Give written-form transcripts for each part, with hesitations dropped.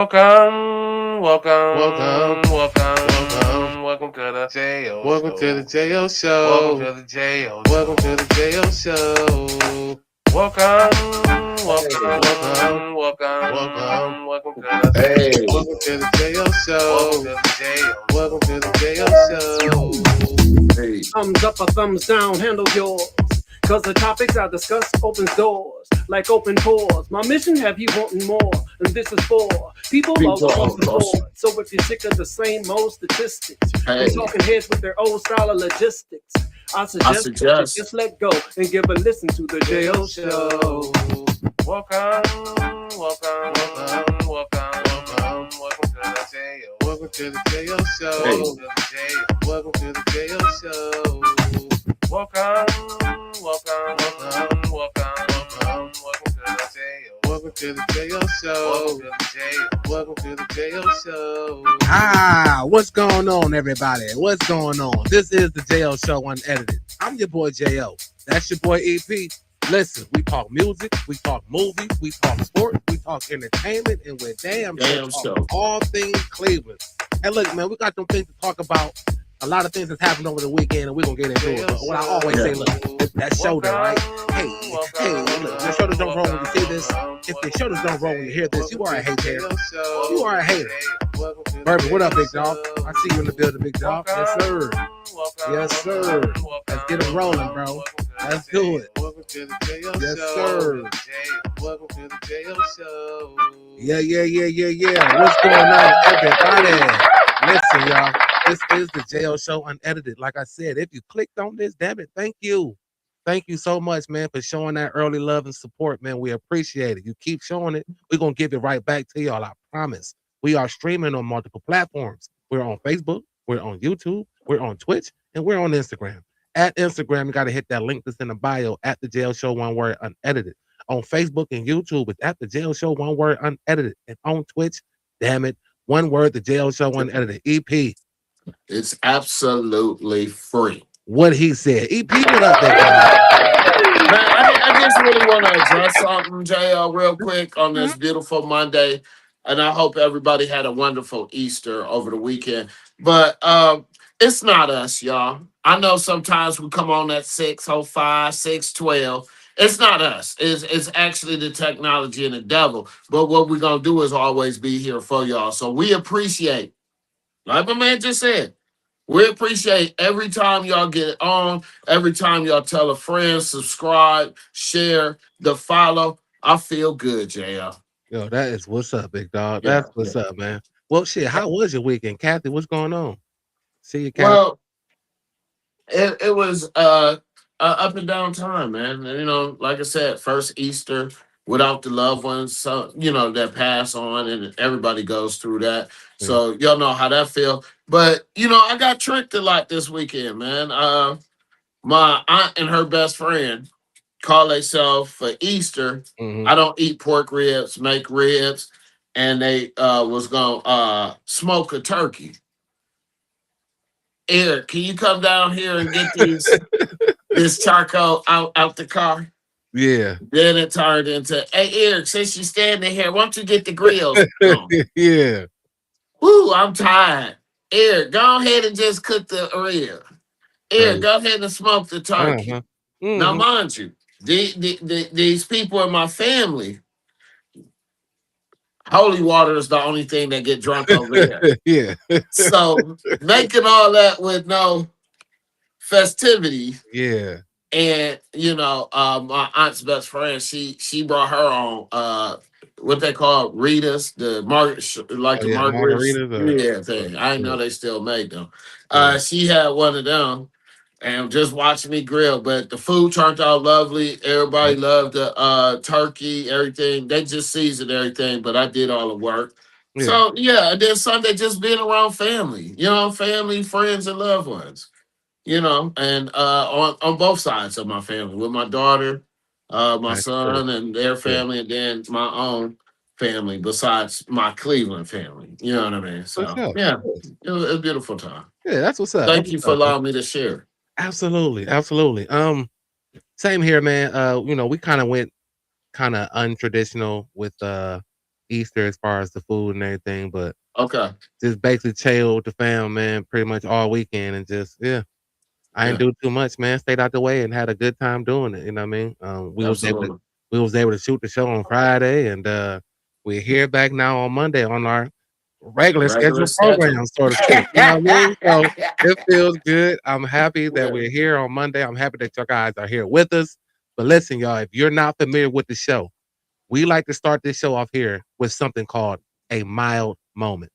Welcome to the J.O. Welcome to the Show. JO Welcome Show. to the J.O. Welcome to Show. the JO Show. Welcome, Hey, welcome, welcome, welcome. welcome, welcome to the Hey, Welcome to the JO Welcome Show. to the J.O. Welcome to the JO Show. hey, Thumbs up or thumbs down, handle yours. Cause the topics I discuss opens doors like open pores. My mission have you wanting more, and this is for people all people across all the across. board. So if you're sick of the same old statistics Hey, and talking heads with their old style of logistics, I I suggest that you suggest. just let go and give a listen to the JO Show. Welcome, welcome, welcome to the J.O. Welcome to the JO Hey, Show. Welcome to the J.O. Welcome to the JO Show. Welcome, welcome, welcome to the J.O. Welcome to the JO Show. Welcome to the J.O. Welcome to the JO Show. What's going on, everybody? What's going on? This is the JO Show Unedited. I'm your boy JO. That's your boy EP. Listen, we talk music, we talk movies, we talk sports, we talk entertainment, and we're damn show. talk all things Cleveland. And look, man, we got some things to talk about. A lot of things that's happened over the weekend, and we're gonna get into it. But what I always say, look, that shoulder, right? Hey, look, your shoulders don't roll when you see this. If your shoulders don't roll when you hear this, you are a hater. You are a hater. Bourbon, what up, big dog? I see you in the building, big dog. Yes, sir. Yes, sir. Let's get it rolling, bro. Let's do it. Welcome to the JO Yes, Show. sir. Welcome to the JO Show. Yeah. What's going on, everybody? Listen, y'all. This is the JO Show Unedited. Like I said, if you clicked on this, damn it, thank you. Thank you so much, man, for showing that early love and support, man. We appreciate it. You keep showing it. We're going to give it right back to y'all. I promise. We are streaming on multiple platforms. We're on Facebook. We're on YouTube. We're on Twitch. And we're on Instagram. At Instagram, you got to hit that link that's in the bio at the JO Show One Word Unedited. On Facebook and YouTube, it's at the JO Show One Word Unedited. And on Twitch, damn it, one word, the JO Show Unedited. EP. It's absolutely free. What he said. EP, what up there, guys? Man, I just really want to address something, JL, real quick on this beautiful Monday. And I hope everybody had a wonderful Easter over the weekend. But it's not us, y'all. I know sometimes we come on at 6:05, 6:12. It's not us. It's actually the technology and the devil. But what we're going to do is always be here for y'all. So we appreciate, like my man just said, we appreciate every time y'all get on, every time y'all tell a friend, subscribe, share, the follow. I feel good, JL. Yo, that is what's up, big dog. Yeah. That's what's up, man. Well, shit, how was your weekend? Kathy, what's going on? See you, Kathy. Well, it was a up and down time, man. And, like I said, first Easter without the loved ones, so that pass on, and everybody goes through that. So y'all know how that feel. But I got tricked a lot this weekend, man. My aunt and her best friend call themselves for Easter. Mhm. I don't eat pork ribs, make ribs, and they was gonna smoke a turkey. Eric, can you come down here and get this charcoal out the car? Yeah. Then it turned into, hey Eric, since you're standing here, why don't you get the grills? Yeah. Woo, I'm tired. Eric, go ahead and just cook the rib. Eric, Right. go ahead and smoke the turkey. Uh-huh. Now, Mhm. mind you, these people in my family, holy water is the only thing that get drunk over there. Yeah. So making all that with no festivity, Yeah. and my aunt's best friend, she brought her on what they call Ritas, the like Oh, the yeah, margaritas, margaritas. yeah, thing. I didn't Yeah. know they still made them. Yeah. She had one of them and just watching me grill. But the food turned out lovely. Everybody loved the turkey, everything. They just seasoned everything, but I did all the work. Yeah. So yeah, and then Sunday just being around family, family, friends, and loved ones. And on both sides of my family, with my daughter, my That's true. son, and their Yeah. family, and then my own family, besides my Cleveland family. You know what I mean? For So sure. yeah, it was a beautiful time. Yeah, that's what's up. Thank That's you what's for up, man. allowing me to share. Absolutely. Same here, man. We kind of went kind of untraditional with Easter as far as the food and everything, but Okay. just basically chill with the fam, man, pretty much all weekend and just yeah. I didn't Yeah. do too much, man. Stayed out the way and had a good time doing it. You know what I mean? Absolutely. We was able to shoot the show on Friday, and we're here back now on Monday on our regular Regular scheduled schedule. program, so to speak. You know what I mean? So it feels good. I'm happy that we're here on Monday. I'm happy that you guys are here with us. But listen, y'all, if you're not familiar with the show, we like to start this show off here with something called a mild moment.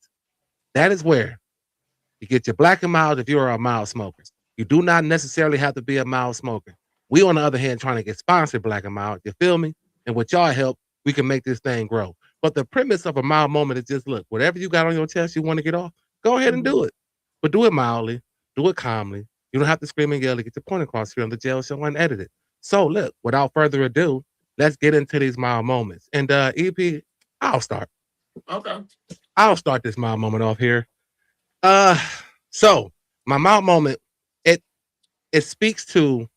That is where you get your black and mild if you're a mild smoker. You do not necessarily have to be a mild smoker. We, on the other hand, trying to get sponsored black and mild. You feel me? And with y'all help, we can make this thing grow. But the premise of a mild moment is just look, whatever you got on your chest you want to get off, go ahead and do it. But do it mildly, do it calmly. You don't have to scream and yell to get your point across here on the Jail Show Unedited. So look, without further ado, let's get into these mild moments. And EP, I'll start. Okay. I'll start this mild moment off here. So my mild moment, it speaks to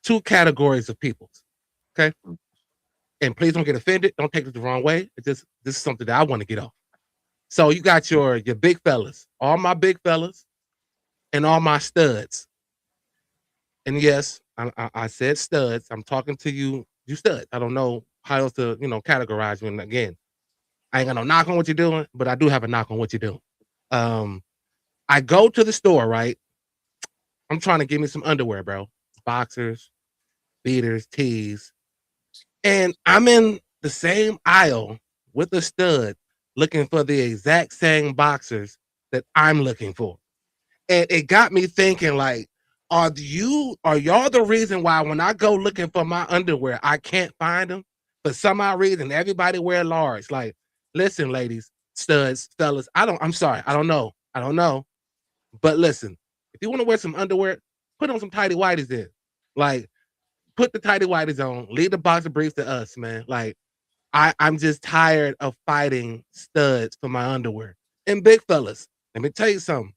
two categories of people. Okay. And please don't get offended. Don't take it the wrong way. It's just this is something that I want to get off. So you got your big fellas, all my big fellas, and all my studs. And yes, I said studs. I'm talking to you studs. I don't know how else to categorize you. And again, I ain't got no knock on what you're doing, but I do have a knock on what you're doing. I go to the store, right? I'm trying to get me some underwear, bro. Boxers, beaters, tees. And I'm in the same aisle with a stud looking for the exact same boxers that I'm looking for. And it got me thinking, like, are y'all the reason why when I go looking for my underwear, I can't find them? For some odd reason, everybody wear large. Like, listen, ladies, studs, fellas, I'm sorry, I don't know. But listen, if you want to wear some underwear, put on some tighty whities then. Like, put the tighty whities on. Leave the boxer briefs to us, man. Like, I'm just tired of fighting studs for my underwear. And big fellas, let me tell you something.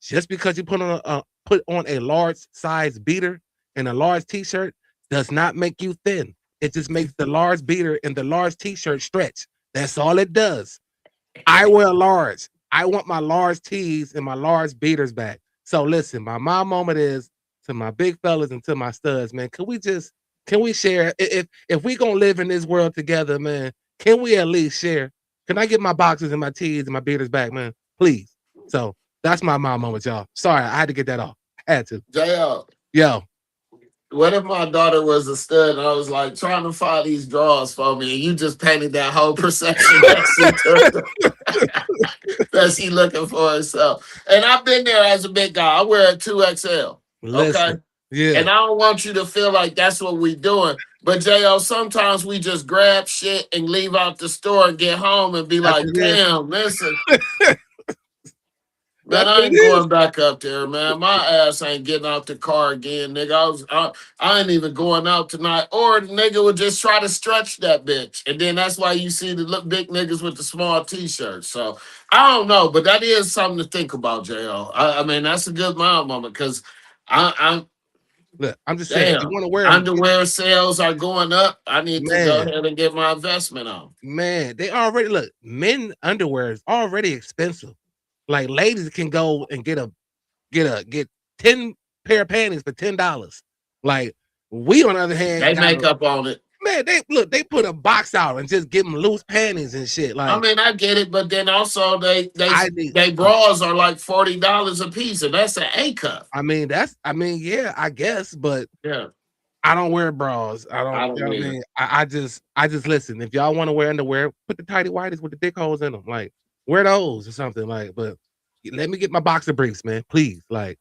Just because you put on a large size beater and a large t-shirt does not make you thin. It just makes the large beater and the large t-shirt stretch. That's all it does. I wear large. I want my large tees and my large beaters back. So listen, my moment is to my big fellas and to my studs, man. Can we share? If we gonna live in this world together, man, can we at least share? Can I get my boxers and my tees and my beaters back, man? Please. So that's my moment, y'all. Sorry, I had to get that off. I had to. JL, Yo. what if my daughter was a stud and I was like trying to find these drawers for me and you just painted that whole perception that she looking for herself? And I've been there as a big guy. I wear a 2XL. Listen. Okay. Yeah. And I don't want you to feel like that's what we doing. But JL, sometimes we just grab shit and leave out the store and get home and be like, damn, listen. Man, I ain't going back up there, man. My ass ain't getting out the car again, nigga. I ain't even going out tonight. Or the nigga would just try to stretch that bitch. And then that's why you see the big niggas with the small t-shirts. So I don't know, but that is something to think about, JL. I mean, that's a good mild moment because I'm look, I'm just saying, if you want to wear underwear sales are going up. I need to go ahead and get my investment on. Man, they already look, men underwear is already expensive. Like ladies can go and get 10 pair of panties for $10. Like we on the other hand, they make up on it. Man, they put a box out and just give them loose panties and shit. Like I mean, I get it, but then also they bras are like $40 a piece, and that's an A cup. I mean, yeah, I guess, but yeah. I don't wear bras. I don't you know what I mean? I just listen. If y'all want to wear underwear, put the tighty whities with the dick holes in them. Like wear those or something. Like, but let me get my boxer briefs, man. Please. Like,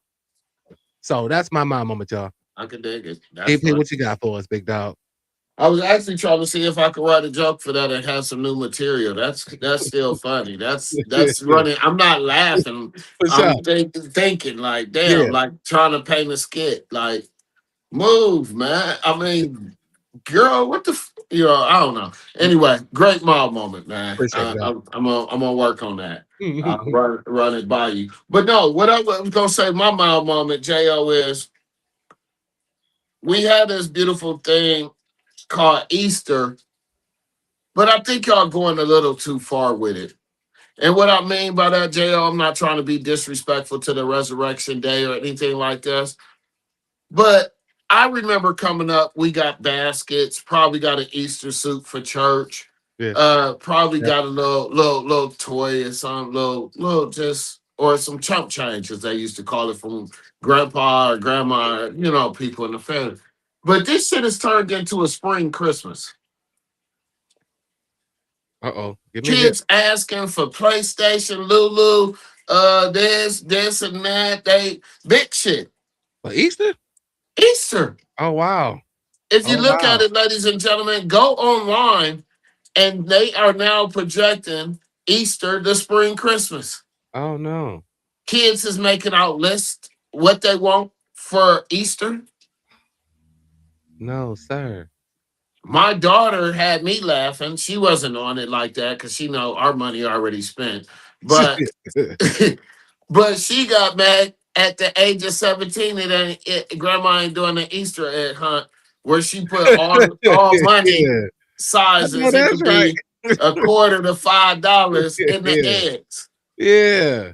so that's my moment, y'all. I can dig it. AP, what you got for us, big dog? I was actually trying to see if I could write a joke for that and have some new material. That's still funny. That's running. I'm not laughing. I'm thinking like, damn, like trying to paint a skit. Like, move, man. I mean, girl, what the, I don't know. Anyway, great mild moment, man. I'm gonna work on that. Run it by you. But no, what I was gonna say, my mild moment, Jo, is we had this beautiful thing called Easter But I think y'all going a little too far with it. And what I mean by that, JL, I'm not trying to be disrespectful to the Resurrection Day or anything like this. But I remember coming up, we got baskets, probably got an Easter suit for church. Yeah. Probably Yeah. got a little toy or something, little just or some chump change, as they used to call it, from grandpa or grandma, people in the family. But this shit has turned into a spring Christmas. Give me a hit. Kids asking for PlayStation, Lulu, this and that. They big shit. For Easter? Easter. Oh wow. If you Oh look at wow. it, ladies and gentlemen, go online and they are now projecting Easter the spring Christmas. Oh no. Kids is making out lists what they want for Easter. No, sir. My daughter had me laughing. She wasn't on it like that because she know our money already spent. But but she got mad at the age of 17 and grandma ain't doing the Easter egg hunt where she put all money Yeah. I know sizes. It that's could right. be a quarter to $5 in the Yeah. eggs. Yeah.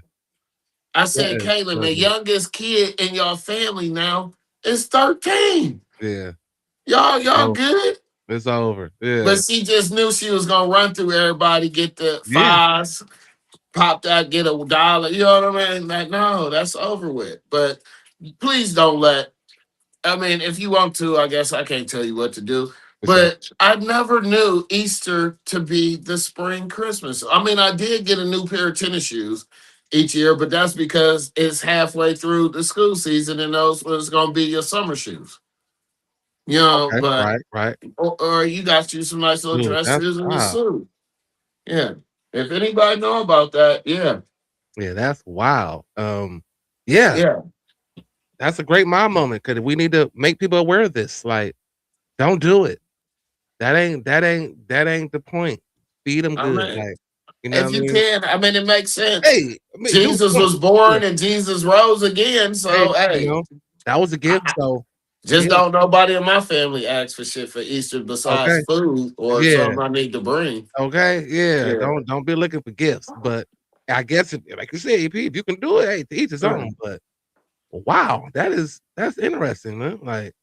I That said, is Caitlin, the funny. youngest kid in your family now is 13. Yeah. Y'all Oh, good? it's over. Yeah. But she just knew she was gonna run through everybody, get the Yeah. fives, pop that, get $1. You know what I mean? Like, no, that's over with. But please don't if you want to, I guess I can't tell you what to do. For sure. But I never knew Easter to be the spring Christmas. I mean, I did get a new pair of tennis shoes each year, but that's because it's halfway through the school season and those was gonna be your summer shoes. Okay. But Right. or you got you some nice little Dude, dress that's shoes and a wow. suit. Yeah. If anybody know about that, yeah. Yeah, that's wild. Yeah, Yeah. that's a great mom moment because we need to make people aware of this. Like, don't do it. That ain't the point. Feed them I good. mean, Like, you know if what I you mean? can, it makes sense. Hey, I mean, Jesus was born and Jesus rose again. So hey, that was a gift. So just yeah. don't nobody in my family ask for shit for Easter besides Okay. food or Yeah. something I need to bring. Okay. Yeah. Yeah. Don't be looking for gifts. But I guess like you said, EP, if you can do it, hey, to each his own. But wow, that's interesting, man. Like,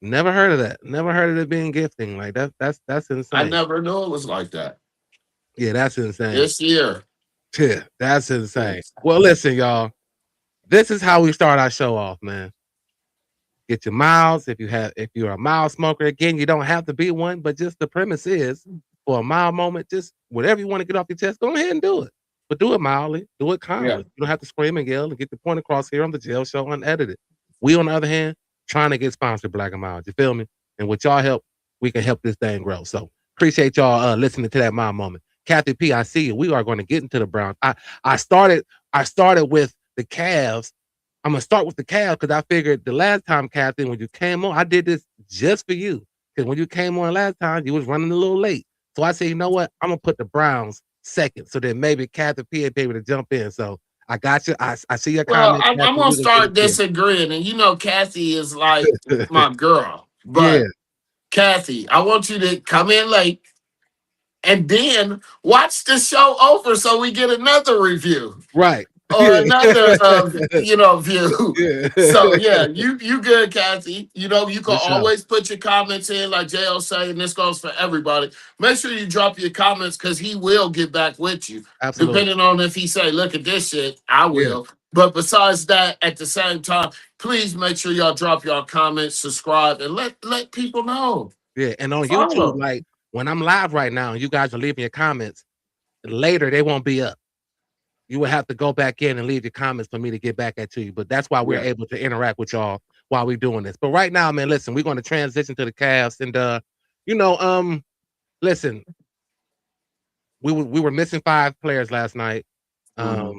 never heard of that. Never heard of it being gifting. Like that's insane. I never knew it was like that. Yeah, that's insane. This year. Yeah, that's insane. Well, listen, y'all. This is how we start our show off, man. Get your miles. If you're a mild smoker, again, you don't have to be one, but just the premise is for a mild moment, just whatever you want to get off your chest, go ahead and do it. But do it mildly, do it calmly. Yeah. You don't have to scream and yell and get the point across here on the Jail Show Unedited. We, on the other hand, trying to get sponsored Black and Mild. You feel me? And with y'all help, we can help this thing grow. So appreciate y'all listening to that mild moment. Kathy P, I see you. We are going to get into the Browns. I started with the Cavs. I'm gonna start with the Cavs because I figured the last time, Kathy, when you came on, I did this just for you. Because when you came on last time, you was running a little late. So I said, you know what? I'm gonna put the Browns second, so then maybe Kathy P will be able to jump in. So I got you. I see your comment. I'm gonna start disagreeing, and Kathy is like my girl, but yeah. Kathy, I want you to come in late and then watch the show over so we get another review. Right. Or another view. Yeah. So yeah, you good, Kathy. You can For sure. always put your comments in, like JL say, and this goes for everybody. Make sure you drop your comments because he will get back with you. Absolutely. Depending on if he say, look at this shit, I will. But besides that, at the same time, please make sure y'all drop y'all comments, subscribe, and let people know. Yeah, and on Follow. YouTube, like when I'm live right now and you guys are leaving your comments, later they won't be up. You will have to go back in and leave your comments for me to get back at you. But that's why we're able to interact with y'all while we're doing this. But right now, man, listen, we're going to transition to the Cavs. And listen, we were missing 5 players last night. I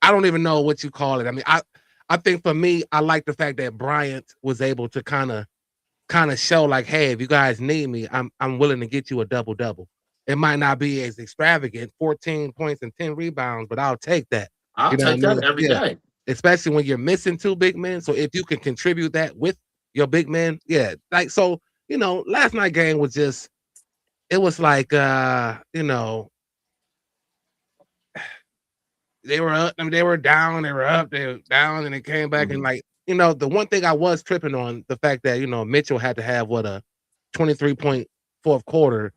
don't even know what you call it. I mean, I think for me, I like the fact that Bryant was able to kind of show like, hey, if you guys need me, I'm willing to get you a double-double. It might not be as extravagant, 14 points and 10 rebounds, but I'll take that. I'll take that every day. Especially when you're missing 2 big men. So if you can contribute that with your big men, like so last night game was just it was like they were up, they were down, they were up, they were down, and they came back and the one thing I was tripping on the fact that Mitchell had to have what a 23-point fourth quarter.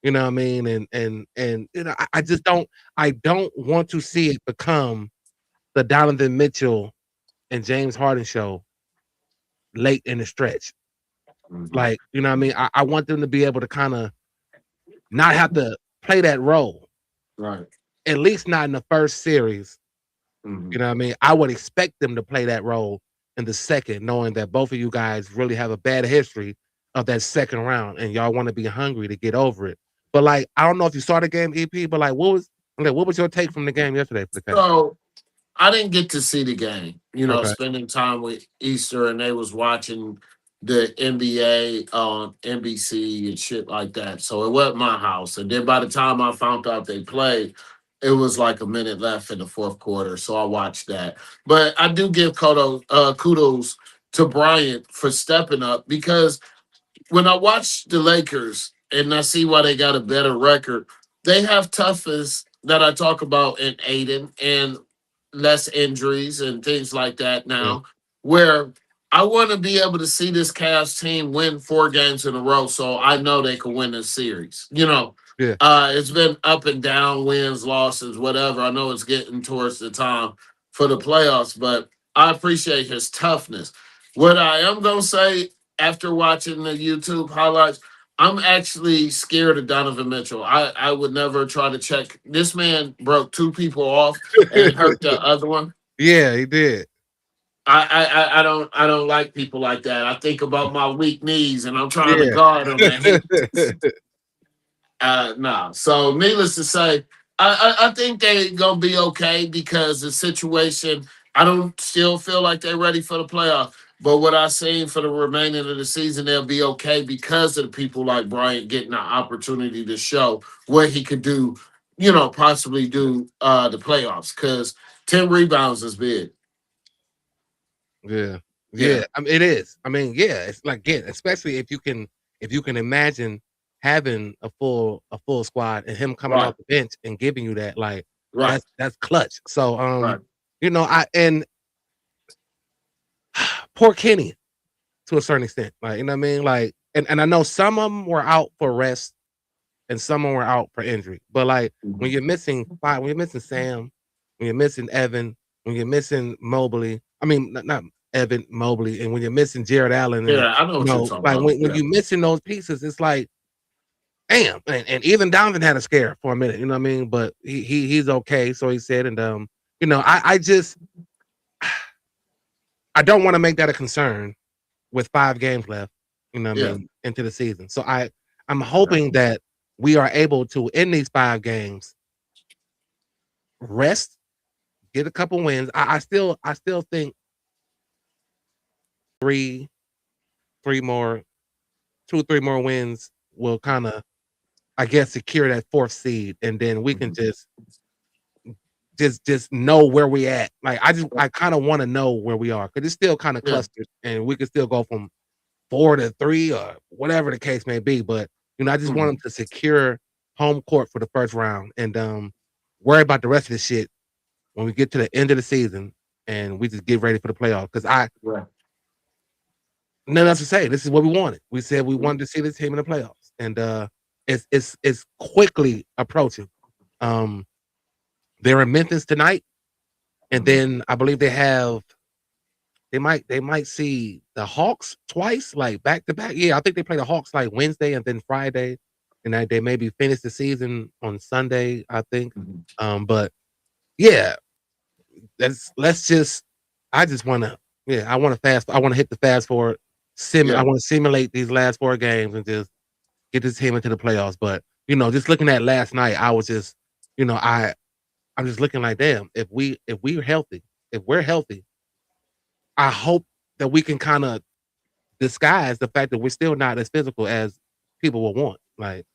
You know what I mean? And I just don't want to see it become the Donovan Mitchell and James Harden show late in the stretch. Like, you know what I mean? I want them to be able to kind of not have to play that role. Right. At least not in the first series. You know what I mean? I would expect them to play that role in the second, knowing that both of you guys really have a bad history of that second round and y'all want to be hungry to get over it. But like, I don't know if you saw the game, EP, but like what was your take from the game yesterday for the Cavs? So I didn't get to see the game, Okay. spending time with Easter and they was watching the NBA on NBC and shit like that. So it wasn't my house. And then by the time I found out they played, it was like a minute left in the fourth quarter. So I watched that. But I do give kudos to Bryant for stepping up because when I watch the Lakers and I see why they got a better record, they have toughness that I talk about in Aiden and less injuries and things like that now, where I want to be able to see this Cavs team win 4 games in a row so I know they can win this series. It's been up and down, wins, losses, whatever. I know it's getting towards the time for the playoffs, but I appreciate his toughness. What I am going to say after watching the YouTube highlights, I'm actually scared of Donovan Mitchell. I would never try to check. This man broke 2 people off and hurt the other one. Yeah, he did. I don't like people like that. I think about my weak knees and I'm trying to guard them. No. So needless to say, I think they're gonna be okay because the situation. I don't still feel like they're ready for the playoff. But what I seen for the remaining of the season, they'll be okay because of the people like Bryant getting the opportunity to show what he could do, possibly do the playoffs. Because 10 rebounds is big. Yeah. I mean, it is. I mean, it's like especially if you can imagine having a full squad and him coming off the bench and giving you that, like that's clutch. So poor Kenny to a certain extent. Like, you know what I mean? Like, and I know some of them were out for rest and some of them were out for injury. But like when you're missing Sam, when you're missing Evan, when you're missing Mobley, I mean not Evan Mobley, and when you're missing Jared Allen, I know what you're talking like about. when you're missing those pieces, it's like, damn. And even Donovan had a scare for a minute, you know what I mean? But he's okay, so he said, and I just I don't want to make that a concern with 5 games left, you know what I mean, into the season. So I'm hoping that we are able to, in these 5 games, rest, get a couple wins. I still think 2 or 3 more wins will kind of, I guess, secure that 4th seed, and then we can just know where we at. Like I kind of want to know where we are because it's still kind of clustered, and we could still go from 4 to 3 or whatever the case may be. But I just want them to secure home court for the first round and worry about the rest of the shit when we get to the end of the season and we just get ready for the playoffs. Because nothing else to say. This is what we wanted. We said we wanted to see this team in the playoffs, and it's quickly approaching. They're in Memphis tonight, and then I believe they might see the Hawks twice, like back to back. Yeah, I think they play the Hawks like Wednesday and then Friday, and they maybe finish the season on Sunday, I think. But yeah, I just want to I want to hit the fast forward. I want to simulate these last 4 games and just get this team into the playoffs. But just looking at last night, I was just I'm just looking like, damn, if we're healthy, I hope that we can kind of disguise the fact that we're still not as physical as people will want. Like,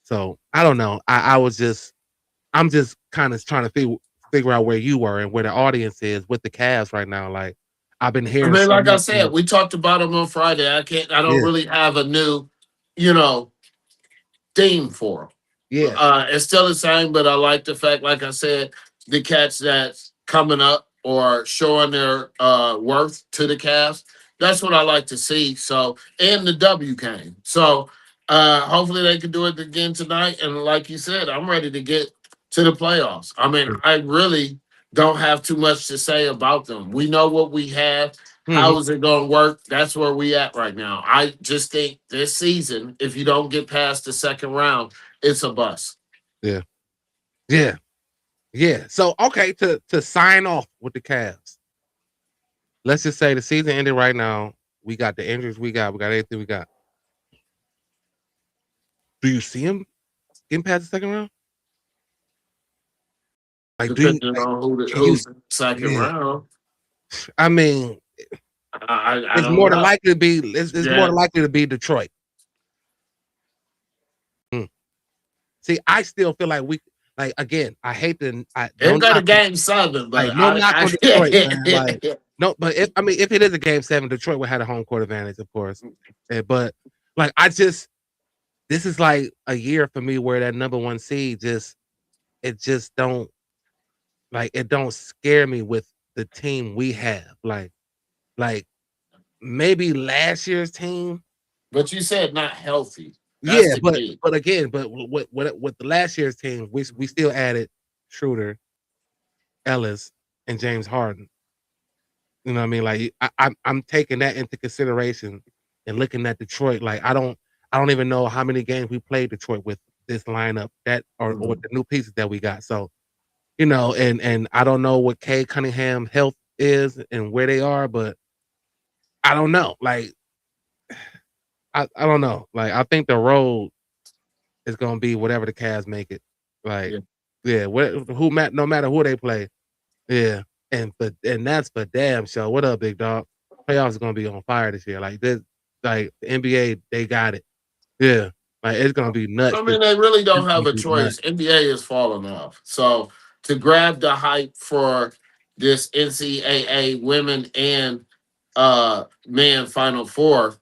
so I don't know. I'm just kind of trying to figure out where you were and where the audience is with the Cavs right now. Like, I've been I hearing mean, so like I much. said, we talked about them on Friday. I don't Yeah, really have a new, you know, theme for them. yeah. It's still the same, but I like the fact, like I said, the cats that's coming up or showing their worth to the cast. That's what I like to see. So, and the W came. So, hopefully they can do it again tonight. And like you said, I'm ready to get to the playoffs. I mean, I really don't have too much to say about them. We know what we have. Hmm. How is it going to work? That's where we at right now. I just think this season, if you don't get past the second round, it's a bust. Yeah, yeah, yeah. So okay, to sign off with the Cavs. Let's just say the season ended right now. We got the injuries we got everything we got. Do you see him getting past the second round? Like, do you Depending like? on Can you? who's in the second Yeah. round. I mean, I it's don't more than know. likely to be. It's more Yeah. than likely to be Detroit. Hmm. See, I still feel like we. Like again, I hate to. I It'll don't go to knock. game seven, Like but no knock on Detroit, man. Like I no, but if it is a game 7, Detroit would have a home court advantage, of course. But like this is like a year for me where that number 1 seed just don't like it don't scare me with the team we have. Like maybe last year's team. but you said not healthy. That's Yeah, the but key. but again, but with the last year's team, we still added Schroeder, Ellis, and James Harden. You know what I mean? Like I'm taking that into consideration and looking at Detroit. Like I don't even know how many games we played Detroit with this lineup that or the new pieces that we got. So and I don't know what Kay Cunningham health is and where they are, but I don't know. Like I don't know. Like I think the road is gonna be whatever the Cavs make it. Like Yeah. yeah, no matter who they play. Yeah, and that's for damn sure. What up, big dog? Playoffs are gonna be on fire this year. Like this, like the NBA, they got it. Yeah, like it's gonna be nuts. I mean, they really It's don't gonna have a be nuts. choice. NBA is falling off. So to grab the hype for this NCAA women and men Final Four,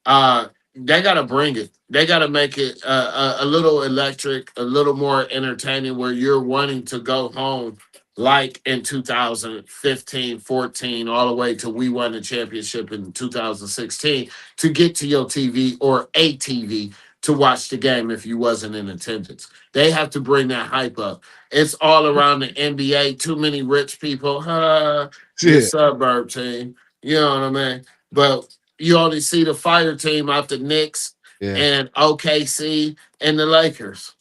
they got to bring it. They got to make it a little electric, a little more entertaining, where you're wanting to go home like in 2015, 14, all the way to we won the championship in 2016 to get to your TV or a TV to watch the game if you wasn't in attendance. They have to bring that hype up. It's all around the NBA. Too many rich people. Your Yeah, suburb team. You know what I mean? But you only see the fire team out the Knicks yeah. and OKC and the Lakers.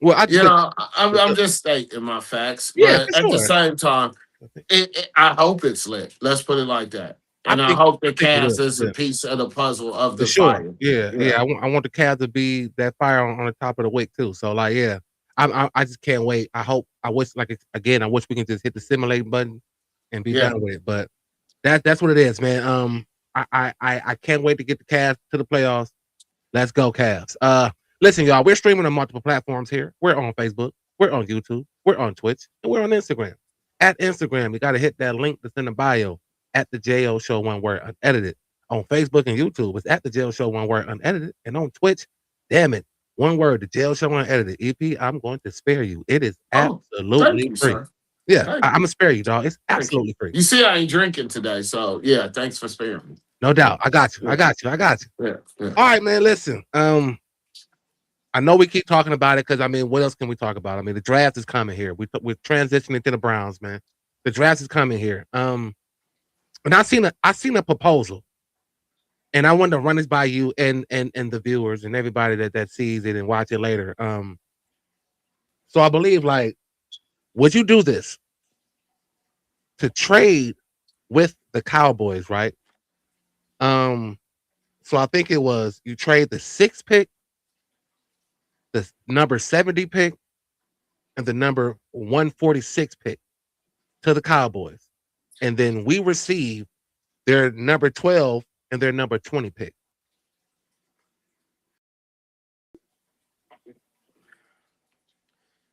Well, I just You think, know, I'm just stating my facts, yeah, but for at the sure. same time, I hope it's lit. Let's put it like that. And I hope the I think it cast is. is a Yeah, piece of the puzzle of for the sure. fire. Yeah, Yeah. yeah. I want the Cavs to be that fire on the top of the wick too. So like, yeah, I just can't wait. I wish again, I wish we can just hit the simulate button and be Yeah. done with it. But that's what it is, man. I can't wait to get the Cavs to the playoffs. Let's go, Cavs. Listen, y'all, we're streaming on multiple platforms here. We're on Facebook, we're on YouTube, we're on Twitch, and we're on Instagram. At Instagram, you got to hit that link that's in the bio at the JO Show, one word, unedited. On Facebook and YouTube, it's at the JO Show, one word, unedited. And on Twitch, damn it, one word, the JO Show, unedited. EP, I'm going to spare you. It is Oh, thank absolutely you, free. sir. Yeah, Thank I'm you. gonna spare you, dog. It's Thank you. absolutely free. You see, I ain't drinking today, so yeah, thanks for sparing me. No doubt. I got you. Yeah. I got you. I got you. Yeah. Yeah. All right, man. Listen. I know we keep talking about it because I mean, what else can we talk about? I mean, the draft is coming here. We're transitioning to the Browns, man. The draft is coming here. And I seen a proposal, and I wanted to run this by you and the viewers and everybody that sees it and watch it later. So I believe, like, would you do this to trade with the Cowboys, right? So I think it was you trade the 6th pick, the number 70 pick, and the number 146 pick to the Cowboys. And then we receive their number 12 and their number 20 pick.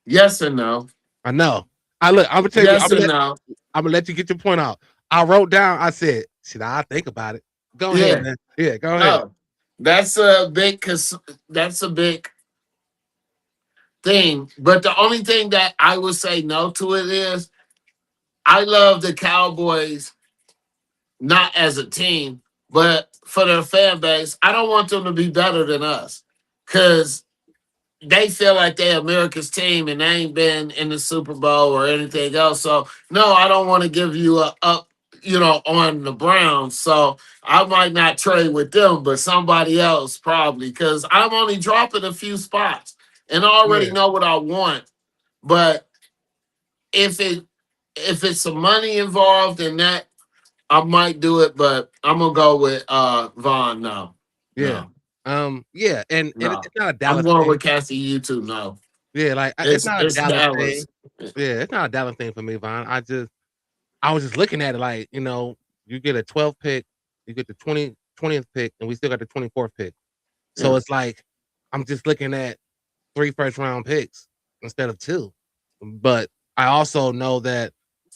Yes and no. I know. I'm gonna tell you. Yes and no. I'm gonna let you get your point out. I wrote down. I said, "Should I think about it?" Go ahead, Yeah. man. Yeah, go ahead. No. That's a big that's a big thing. But the only thing that I would say no to it is I love the Cowboys not as a team, but for their fan base. I don't want them to be better than us because they feel like they're America's team and they ain't been in the Super Bowl or anything else. So no, I don't want to give you a up, on the Browns. So I might not trade with them, but somebody else probably because I'm only dropping a few spots and I already Yeah, know what I want. But if it's some money involved in that, I might do it. But I'm gonna go with Vaughn. No, yeah, no, yeah, and no. it's not a I'm Dallas going thing. with Cassie. YouTube. No, Yeah, like it's it's not a it's Dallas thing. Dallas. Yeah, it's not a Dallas thing for me, Vaughn. I was just looking at it like, you get a 12th pick, you get the 20th pick, and we still got the 24th pick. So Yeah. it's like I'm just looking at 3 first round picks instead of 2. But I also know that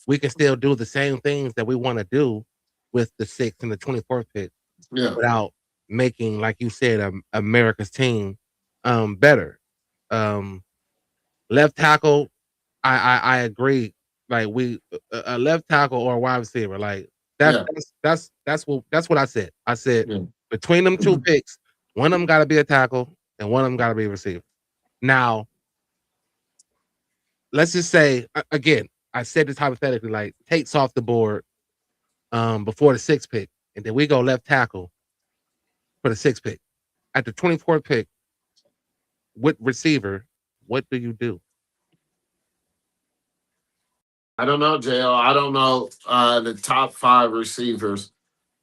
we can still do the same things that we want to do with the 6th and the 24th pick Yeah. without making, like you said, America's team better. Um, Left tackle, I agree. Like a left tackle or a wide receiver, like that's Yeah. that's what I said. I said Yeah. between them 2 picks, one of them got to be a tackle and one of them got to be a receiver. Now, let's just say again, I said this hypothetically, like Tate's off the board before the 6th pick, and then we go left tackle for the 6th pick. At the 24th pick, with receiver, what do you do? I don't know, JL. I don't know the top 5 receivers.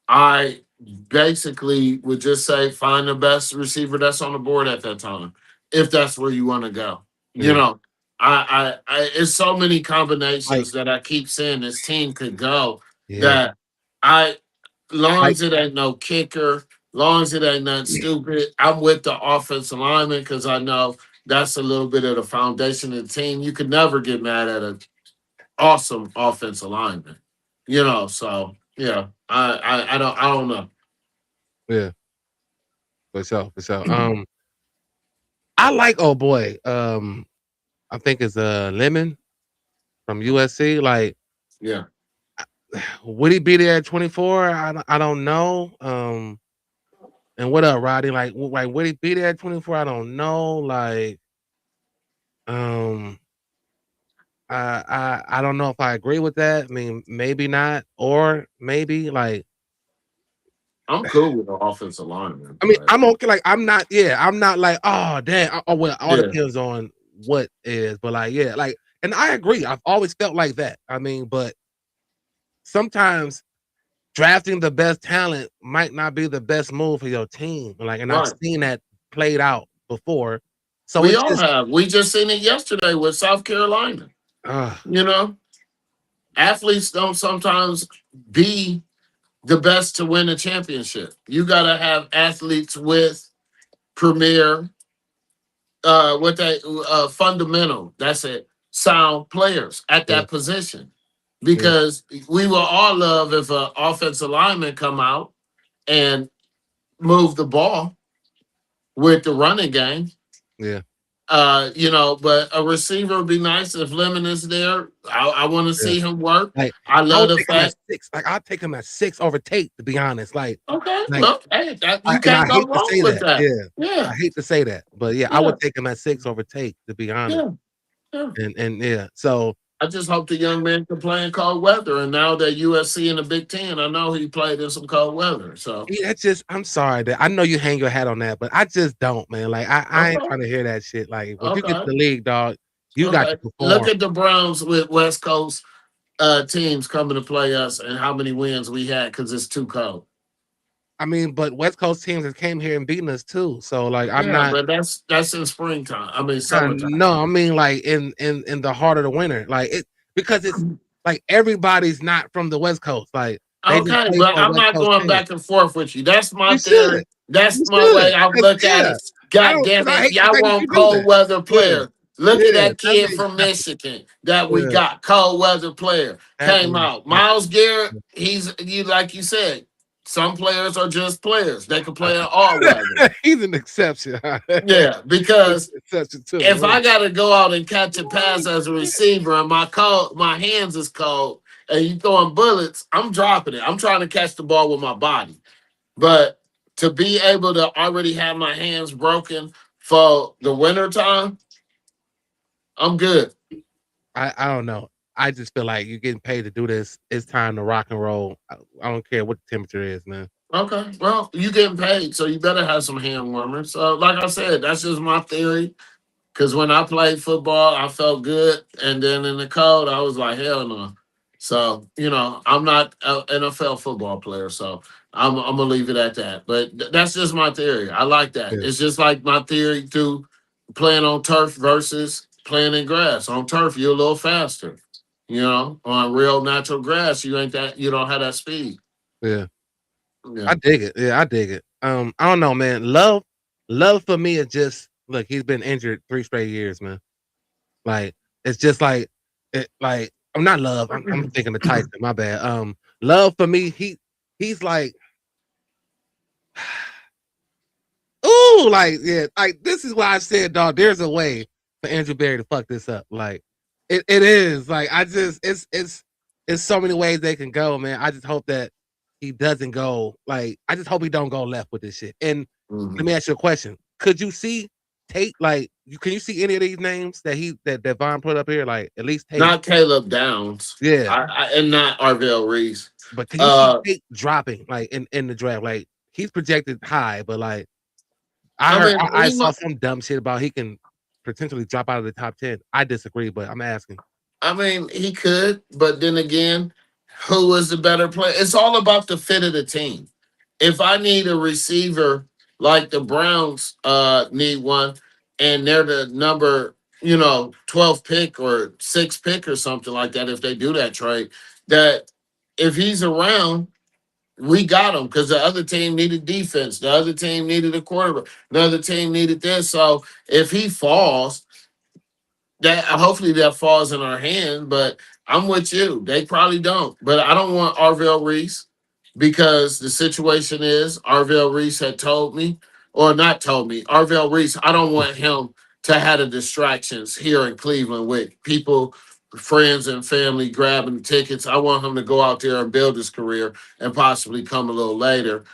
I basically would just say find the best receiver that's on the board at that time, if that's where you want to go. You Yeah. know, it's so many Like, combinations that I keep saying this team could go yeah, that I, long like as it ain't no kicker, long as it ain't nothing stupid, I'm with the offensive lineman because I know that's a little bit of the foundation of the team. You could never get mad at an awesome offensive lineman. So yeah, I don't know. yeah, for sure, for sure. I like oh boy, I think it's Lemon from USC. Like, Yeah. would he be there at 24? I don't know. And what up, Roddy? Like, would he be there at 24? I don't know. Like, um, I don't know if I agree with that. I mean, maybe not, or maybe like. I'm cool with the offensive lineman. I mean, But I'm okay. Like, I'm not. Yeah, I'm not like, oh damn. Oh, well, all yeah, depends on what is. But like, yeah, like, and I agree. I've always felt like that. I mean, but sometimes drafting the best talent might not be the best move for your team. Like, and I've right. seen that played out before. So We it's all just, have. We just seen it yesterday with South Carolina. uh, You know, athletes don't sometimes be the best to win a championship. You got to have athletes with premier, what they fundamental. That's it. Sound players at yeah, that position, yeah, because we will all love if an offensive lineman come out and move the ball with the running game. yeah, But a receiver would be nice if Lemon is there. I want to yeah. see him work. Like, I I love would the take him at fact. 6. Like, I'll take him at 6 over Tate, to be honest. Okay, Like, well, hey, you and I can't go hate to wrong say with that. that. Yeah, Yeah, I hate to say that, but yeah, I yeah, would take him at 6 over Tate, to be honest. yeah, yeah. And yeah, so I just hope the young man can play in cold weather. And now that USC in the Big Ten, I know he played in some cold weather. So yeah, that's just. I'm sorry that I know you hang your hat on that, but I just don't, man. Like, I ain't okay, trying to hear that shit. Like, when you get to okay, the league, dog, you got to okay. Look perform. at the Browns with West Coast teams coming to play us, and how many wins we had because it's too cold. I mean, but West Coast teams have came here and beaten us too. So like, I'm Yeah, not. but that's in springtime. I mean summertime. No, I mean like in the heart of the winter, like it because it's like everybody's not from the West Coast. Like they just Okay, play but for a I'm West not Coast going team. back and forth with you. That's my You theory. should. That's You my should. way I look at Yeah, it. I God don't. damn Because I it. hate the Y'all fact that want you do cold that. weather Yeah, players. Look at Yeah, that that kid makes from Michigan that we yeah, got, cold weather player, that came makes out. Miles Garrett, he's you like you said, some players are just players. They can play in all weather. he's an exception. Yeah, He's because an exception if too. I gotta go out and catch a pass as a receiver and my hands is cold and you throwing bullets, I'm dropping it. I'm trying to catch the ball with my body. But to be able to already have my hands broken for the winter time, I'm good. I don't know. I just feel like you're getting paid to do this. It's time to rock and roll. I don't care what the temperature is, man. Okay. Well, you getting paid, so you better have some hand warmers. So, like I said, that's just my theory. Because when I played football, I felt good, and then in the cold, I was like, hell no. So, I'm not an NFL football player, so I'm gonna leave it at that. But that's just my theory. I like that. Yeah, It's just like my theory to playing on turf versus playing in grass. On turf, you're a little faster. On real natural grass, you don't have that speed. yeah. Yeah. I dig it. Yeah, I dig it. I don't know, man. Love for me is just look. He's been injured 3 straight years, man. Like it's just like I'm not love. I'm thinking of Tyson. My bad. Love for me. He's like, ooh, like yeah, like this is why I said, dog. There's a way for Andrew Berry to fuck this up. Like it is. Like I just it's so many ways they can go, man. I just hope that he doesn't go. Like I just hope he don't go left with this shit. And let Mhm. me ask you a question. Could you see Tate can you see any of these names that Vaughn put up here? Like at least Tate. Not Caleb Downs. Yeah. And not Arvell Reese. But can you see Uh, Tate dropping like in the draft? Like he's projected high, but like I I heard mean, I he saw might, some dumb shit about he can potentially drop out of the top 10. I disagree, but I'm asking. I mean, he could, but then again, who is the better player? It's all about the fit of the team. If I need a receiver like the Browns need one, and they're the number 12 pick or 6 pick or something like that, if they do that trade, that if he's around, we got him because the other team needed defense. The other team needed a quarterback. The other team needed this. So if he falls, that hopefully that falls in our hand. But I'm with you. They probably don't. But I don't want Arvell Reese because the situation is Arvell Reese had told me, or not told me, Arvell Reese, I don't want him to have the distractions here in Cleveland with people, friends and family grabbing tickets. I want him to go out there and build his career and possibly come a little later.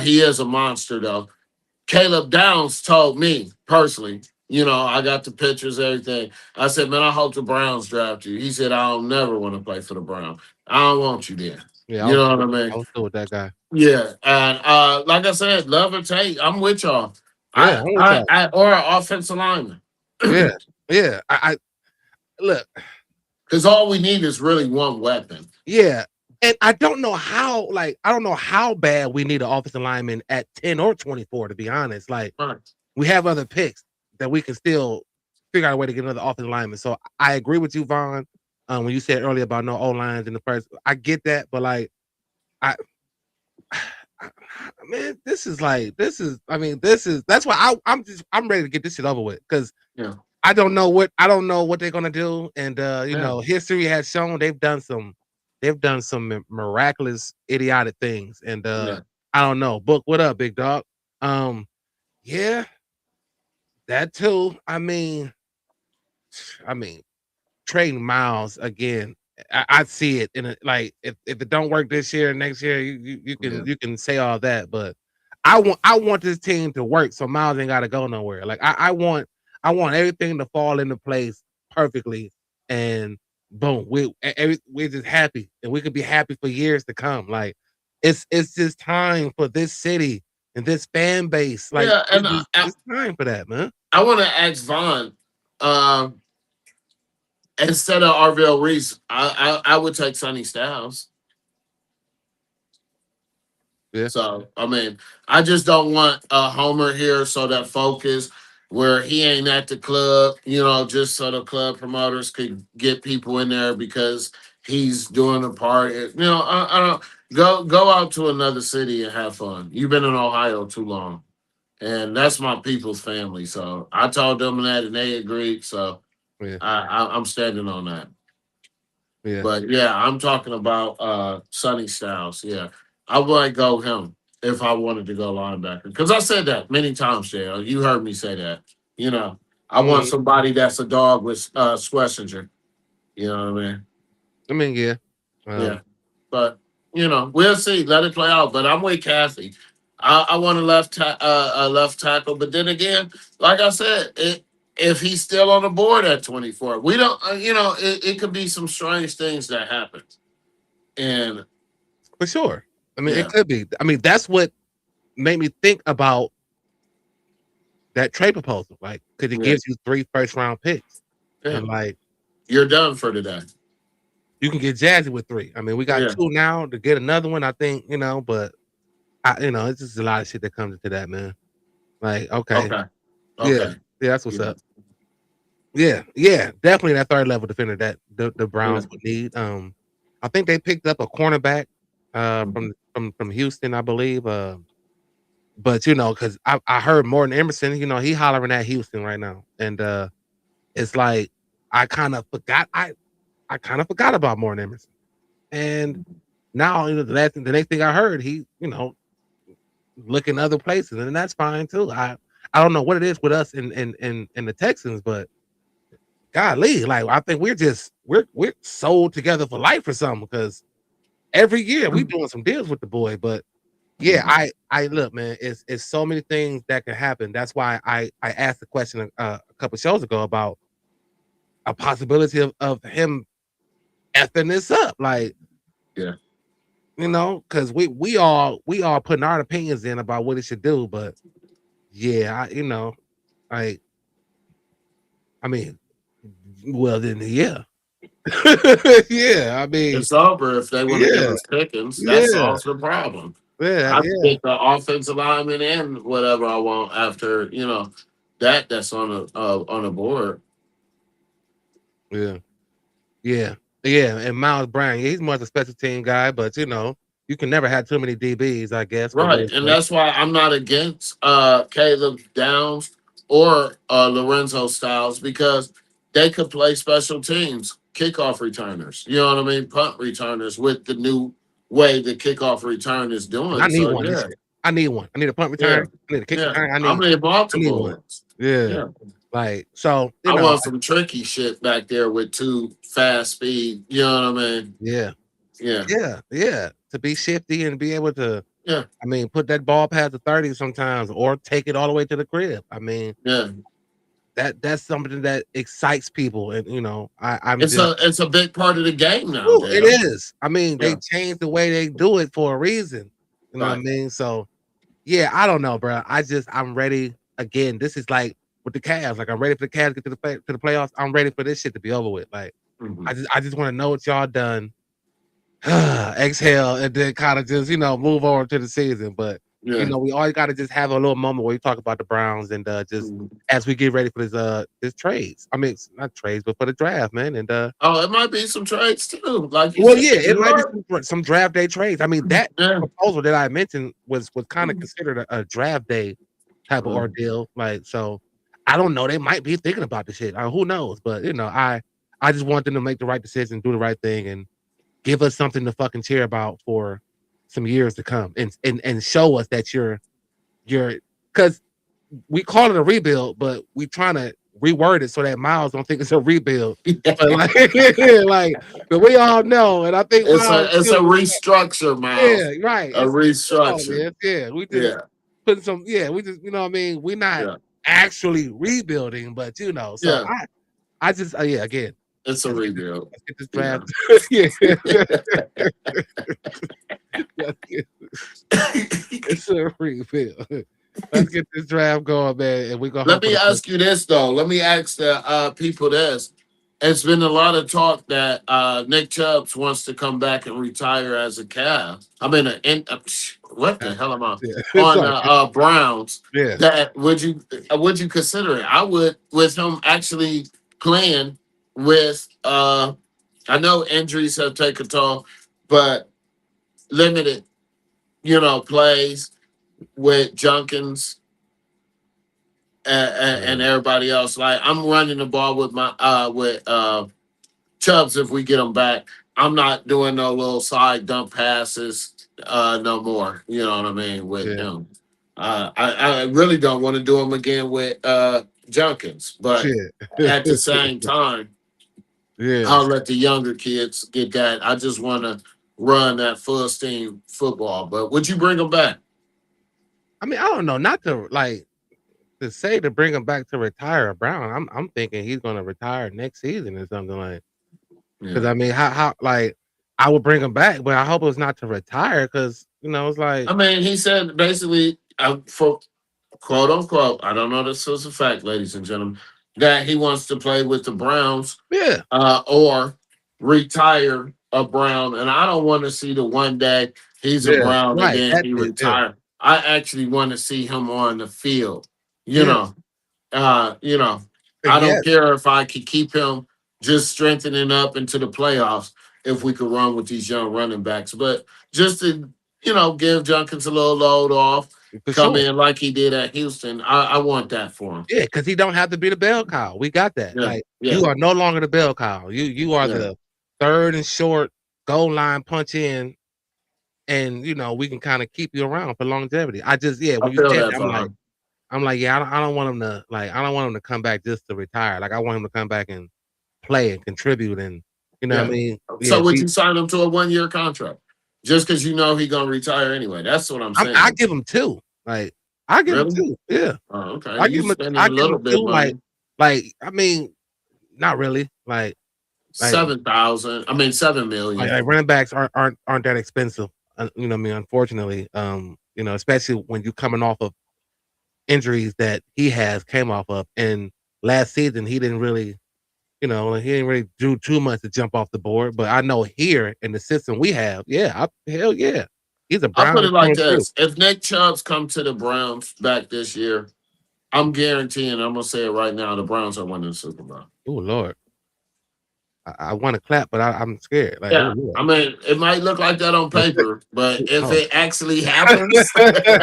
He is a monster though. Caleb Downs told me personally, I got the pictures, everything. I said, man, I hope the Browns draft you. He said, I don't never want to play for the Browns. I don't want you there. Yeah, You know what I I mean? was cool with that guy. Yeah. And like I said, love or take, I'm with y'all. Yeah, I'm with y'all. Or an offensive lineman. Yeah, yeah. I look. Because all we need is really one weapon. Yeah, and I don't know how bad we need an offensive lineman at 10 or 24. To be honest, like Right. we have other picks that we can still figure out a way to get another offensive lineman. So I agree with you, Vaughn. When you said earlier about no O lines in the first, I get that, but like I man, that's why I'm ready to get this shit over with because Yeah. I don't know what they're gonna do, and Yeah. history has shown they've done some miraculous, idiotic things, and Yeah. I don't know. Book, what up, big dog? Yeah, that too. I mean, trading Miles again. I see it in like if it don't work this year, next year you Yeah. can say all that, but I want this team to work so Miles ain't got to go nowhere. Like I want everything to fall into place perfectly, and boom, we're just happy, and we could be happy for years to come. Like it's just time for this city and this fan base. Like Yeah. And it's time for that, man. I want to ask Vaughn. Um, Instead of Arvell Reese, I would take Sonny Styles. Yeah, So I mean, I just don't want a homer here, so that focus where he ain't at the club, just so the club promoters could get people in there because he's doing a party. I don't go out to another city and have fun. You've been in Ohio too long, and that's my people's family. So I told them that, and they agreed. So Yeah. I'm standing on that. Yeah. But yeah, I'm talking about Sonny Styles. Yeah, I would go him if I wanted to go linebacker because I said that many times. JL, you heard me say that. You know, I want Mhm. somebody that's a dog with Schlesinger. You know what I mean? Yeah. Yeah, but we'll see. Let it play out. But I'm with Kathy. I want a left tackle, but then again, like I said, if he's still on the board at 24, we don't. It could be some strange things that happen. And For sure. It yeah, could be. That's what made me think about that trade proposal. Like, because it yeah, gives you 3 first-round picks, yeah. and like You're done for today. you can get Jazzy with 3. We got Yeah. 2 now to get another one. I think but it's just a lot of shit that comes into that, man. Like, okay, Okay. yeah, Okay. yeah, that's what's Yeah. up. Yeah, definitely that third level defender that the Yeah. Browns would need. I think they picked up a cornerback Mhm. from Houston, I believe. But because I heard Morton Emerson, he hollering at Houston right now, and it's like I kind of forgot. I kind of forgot about Morton Emerson, and now the next thing I heard, he looking other places, and that's fine too. I don't know what it is with us in the Texans, but golly, like I think we're sold together for life or something because every year we doing some deals with the boy. But yeah, I look, man, it's so many things that can happen. That's why I asked the question a couple shows ago about a possibility of him effing this up, like Yeah. because we all putting our opinions in about what it should do, but yeah, like I mean, well then yeah. Yeah, It's over if they want to give yeah, us Pickens. That yeah, solves the problem. yeah, I yeah, pick the offensive lineman and whatever I want after that's on the board. yeah, yeah, yeah. And Miles Brown, yeah, he's more of a special team guy, but you can never have too many DBs, I guess, for Right. real And sake. that's why I'm not against Caleb Downs or Lorenzo Styles because they could play special teams, kickoff returners. You know what I mean? Punt returners with the new way the kickoff return is 'Cause I doing. need So one this yeah, year. I need one. I need a punt yeah, return. I need a kick yeah. return. I'm in I need multiple one. ones. Yeah, Yeah. like so, I want some tricky shit back there with two fast speed. You know what I mean? yeah, Yeah. yeah. To be shifty and be able to, Yeah. put that ball past the 30 sometimes, or take it all the way to the crib. Yeah. That's something that excites people, and I'm It's just. a big part of the game now, Ooh, it Dale. is. They Yeah. changed the way they do it for a reason. You know what I Right. mean? So, yeah, I don't know, bro. I'm ready again. This is like with the Cavs. Like I'm ready for the Cavs to get to the playoffs. I'm ready for this shit to be over with. Like Mhm. I just want to know what y'all done. Exhale and then kind of just move on to the season. But Yeah. we always got to just have a little moment where we talk about the Browns and just Mhm. as we get ready for this trades. It's not trades, but for the draft, man. And Oh, it might be some trades too, like you well, said. yeah, it You might be are. some draft day trades. That Yeah. proposal that I mentioned was kind of considered a draft day type of Mhm. ordeal. Like, so I don't know. They might be thinking about the shit. Who knows? But I just want them to make the right decision, do the right thing, and give us something to fucking cheer about for some years to come, and show us that you're because we call it a rebuild, but we trying to reword it so that Miles don't think it's a rebuild. But like, but we all know, and I think Miles It's a too. restructure, Miles. Yeah, right. A That's all it restructure. is. Yeah, we just Yeah. putting some. Yeah, we just what I mean. We're not Yeah. actually rebuilding, but So Yeah. I just yeah again. It's a Let's rebuild. let's get this Yeah. draft. Yeah, let's get, it's a rebuild. Let's get this draft going, man, and we gonna Let hope for me the best. ask you this though. Let me ask the people this. It's been a lot of talk that Nick Chubbs wants to come back and retire as a Cavs. I mean, what the hell am I Yeah, it's on all the good. Browns? Yeah, That would you consider it? I would, with him actually playing with. I know injuries have taken toll, but limited, plays with Junkins. and everybody else. Like I'm running the ball with my Chubbs if we get him back. I'm not doing no little side dump passes no more. You know what I mean with Yeah. him. I really don't want to do him again with Junkins, but Shit. at the same time, Yeah. I'll let the younger kids get that. I just want to run that full steam football. But would you bring him back? I mean, I don't know. Not to like to say to bring him back to retire Brown. I'm thinking he's gonna retire next season or something like. Because Yeah. I mean, how like I would bring him back, but I hope it's not to retire. Because it's like I mean, he said basically, for quote unquote, I don't know this is a fact, ladies and gentlemen, that he wants to play with the Browns yeah, or retire a Brown. And I don't want to see the one day he's a yeah, Brown and right. then That's he it. Yeah, retire. I actually want to see him on the field. You yeah, know, you know, I yeah. don't care if I could keep him just strengthening up into the playoffs if we could run with these young running backs. But just to, give Junkins a little load off, For come sure. in like he did at Houston. I want that for him. Yeah, because he don't have to be the bell cow. We got that. Yeah, Like yeah, you are no longer the bell cow. You are yeah. the third and short goal line punch in, and we can kind of keep you around for longevity. I just I when you feel said that that, for him. I'm like yeah, I don't want him to I don't want him to come back just to retire. Like I want him to come back and play and contribute and you know what I Yeah. mean? So Yeah, would you sign him to a 1 year contract? Just because you know he's gonna retire anyway. That's what I'm I saying. give him two. Like I give him Really? two. Yeah. Oh, okay. You spending I a give little him bit two. of money. Like I mean, not really. Like 7,000. I mean 7 million. like running backs aren't that expensive. You know what I mean? Unfortunately, especially when you're coming off of injuries that he came off of. And last season he didn't really, he didn't really do too much to jump off the board. But I know here in the system we have, hell yeah. He's a I'll put Brown it like through and through. this. If Nick Chubb's come to the Browns back this year, I'm guaranteeing, I'm gonna say it right now, the Browns are winning the Super Bowl. Oh Lord. I want to clap, but I'm scared. Like, oh Yeah. Lord. I mean, it might look like that on paper, but if Oh. it actually happens,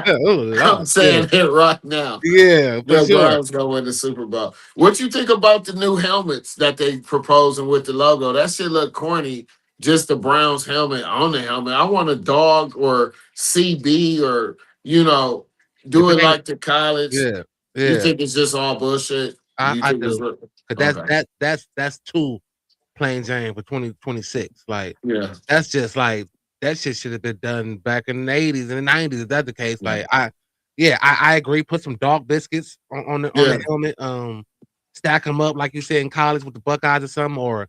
Oh Lord. I'm saying it right now. Yeah, for The sure. Browns gonna win the Super Bowl. What you think about the new helmets that they proposing with the logo? That shit look corny. Just the Browns helmet on the helmet. I want a dog or CB or If do it it ain't like the college. yeah, You yeah. think it's just all bullshit? You I think it's do. Cause okay? that's too plain Jane for 2026. Like Yeah, that's just like that shit should have been done back in the 80s and the 90s. If that's the case, yeah, I agree. Put some dog biscuits on yeah, the helmet. Stack them up like you said in college with the Buckeyes or something, or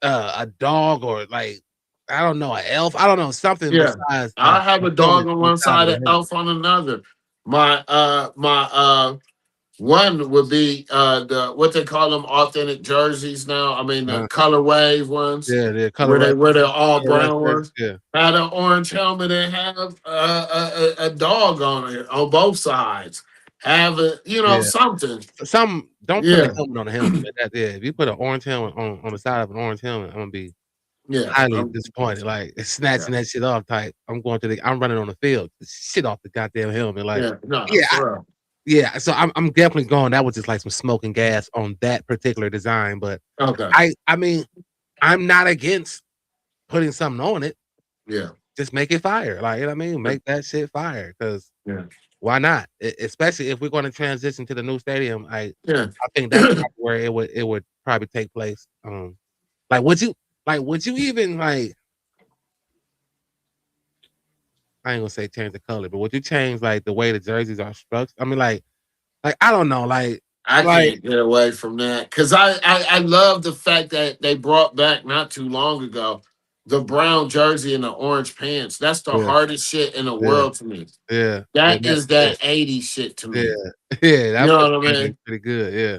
a dog, or like I don't know, an elf. I don't know something yeah. besides I have the a helmet dog on on the one side of side, the an helmet. elf on another. My one would be the what they call them authentic jerseys now. I mean the Uh, color wave ones yeah, the where color they're all color rush brown jersey. ones. Yeah, Had an orange helmet and have a dog on it on both sides. Have a yeah. something. Some don't put a Yeah, helmet on a helmet. Man. If you put an orange helmet on the side of an orange helmet, I'm gonna be yeah, highly disappointed. Like it's yeah, snatching that shit off. Type, I'm running on the field, shit off the goddamn helmet. Like, yeah. No, yeah, for real. yeah. So I'm definitely going. That was just like some smoking gas on that particular design. But Okay. I mean, I'm not against putting something on it. Yeah, Just make it fire. Like, you know what I mean? yeah, Make that shit fire. Because yeah, why not? Especially if we're going to transition to the new stadium. yeah. I think that's probably where it would probably take place. Like would you even like I ain't gonna say change the color, but would you change like the way the jerseys are structured? I mean, like I don't know, I like can't get away from that because I love the fact that they brought back not too long ago the brown jersey and the orange pants. That's the yeah, hardest shit in the yeah, world to me. yeah, That is yeah, that 80s shit to yeah, me. yeah. You That would know have what I been mean? pretty good. Yeah,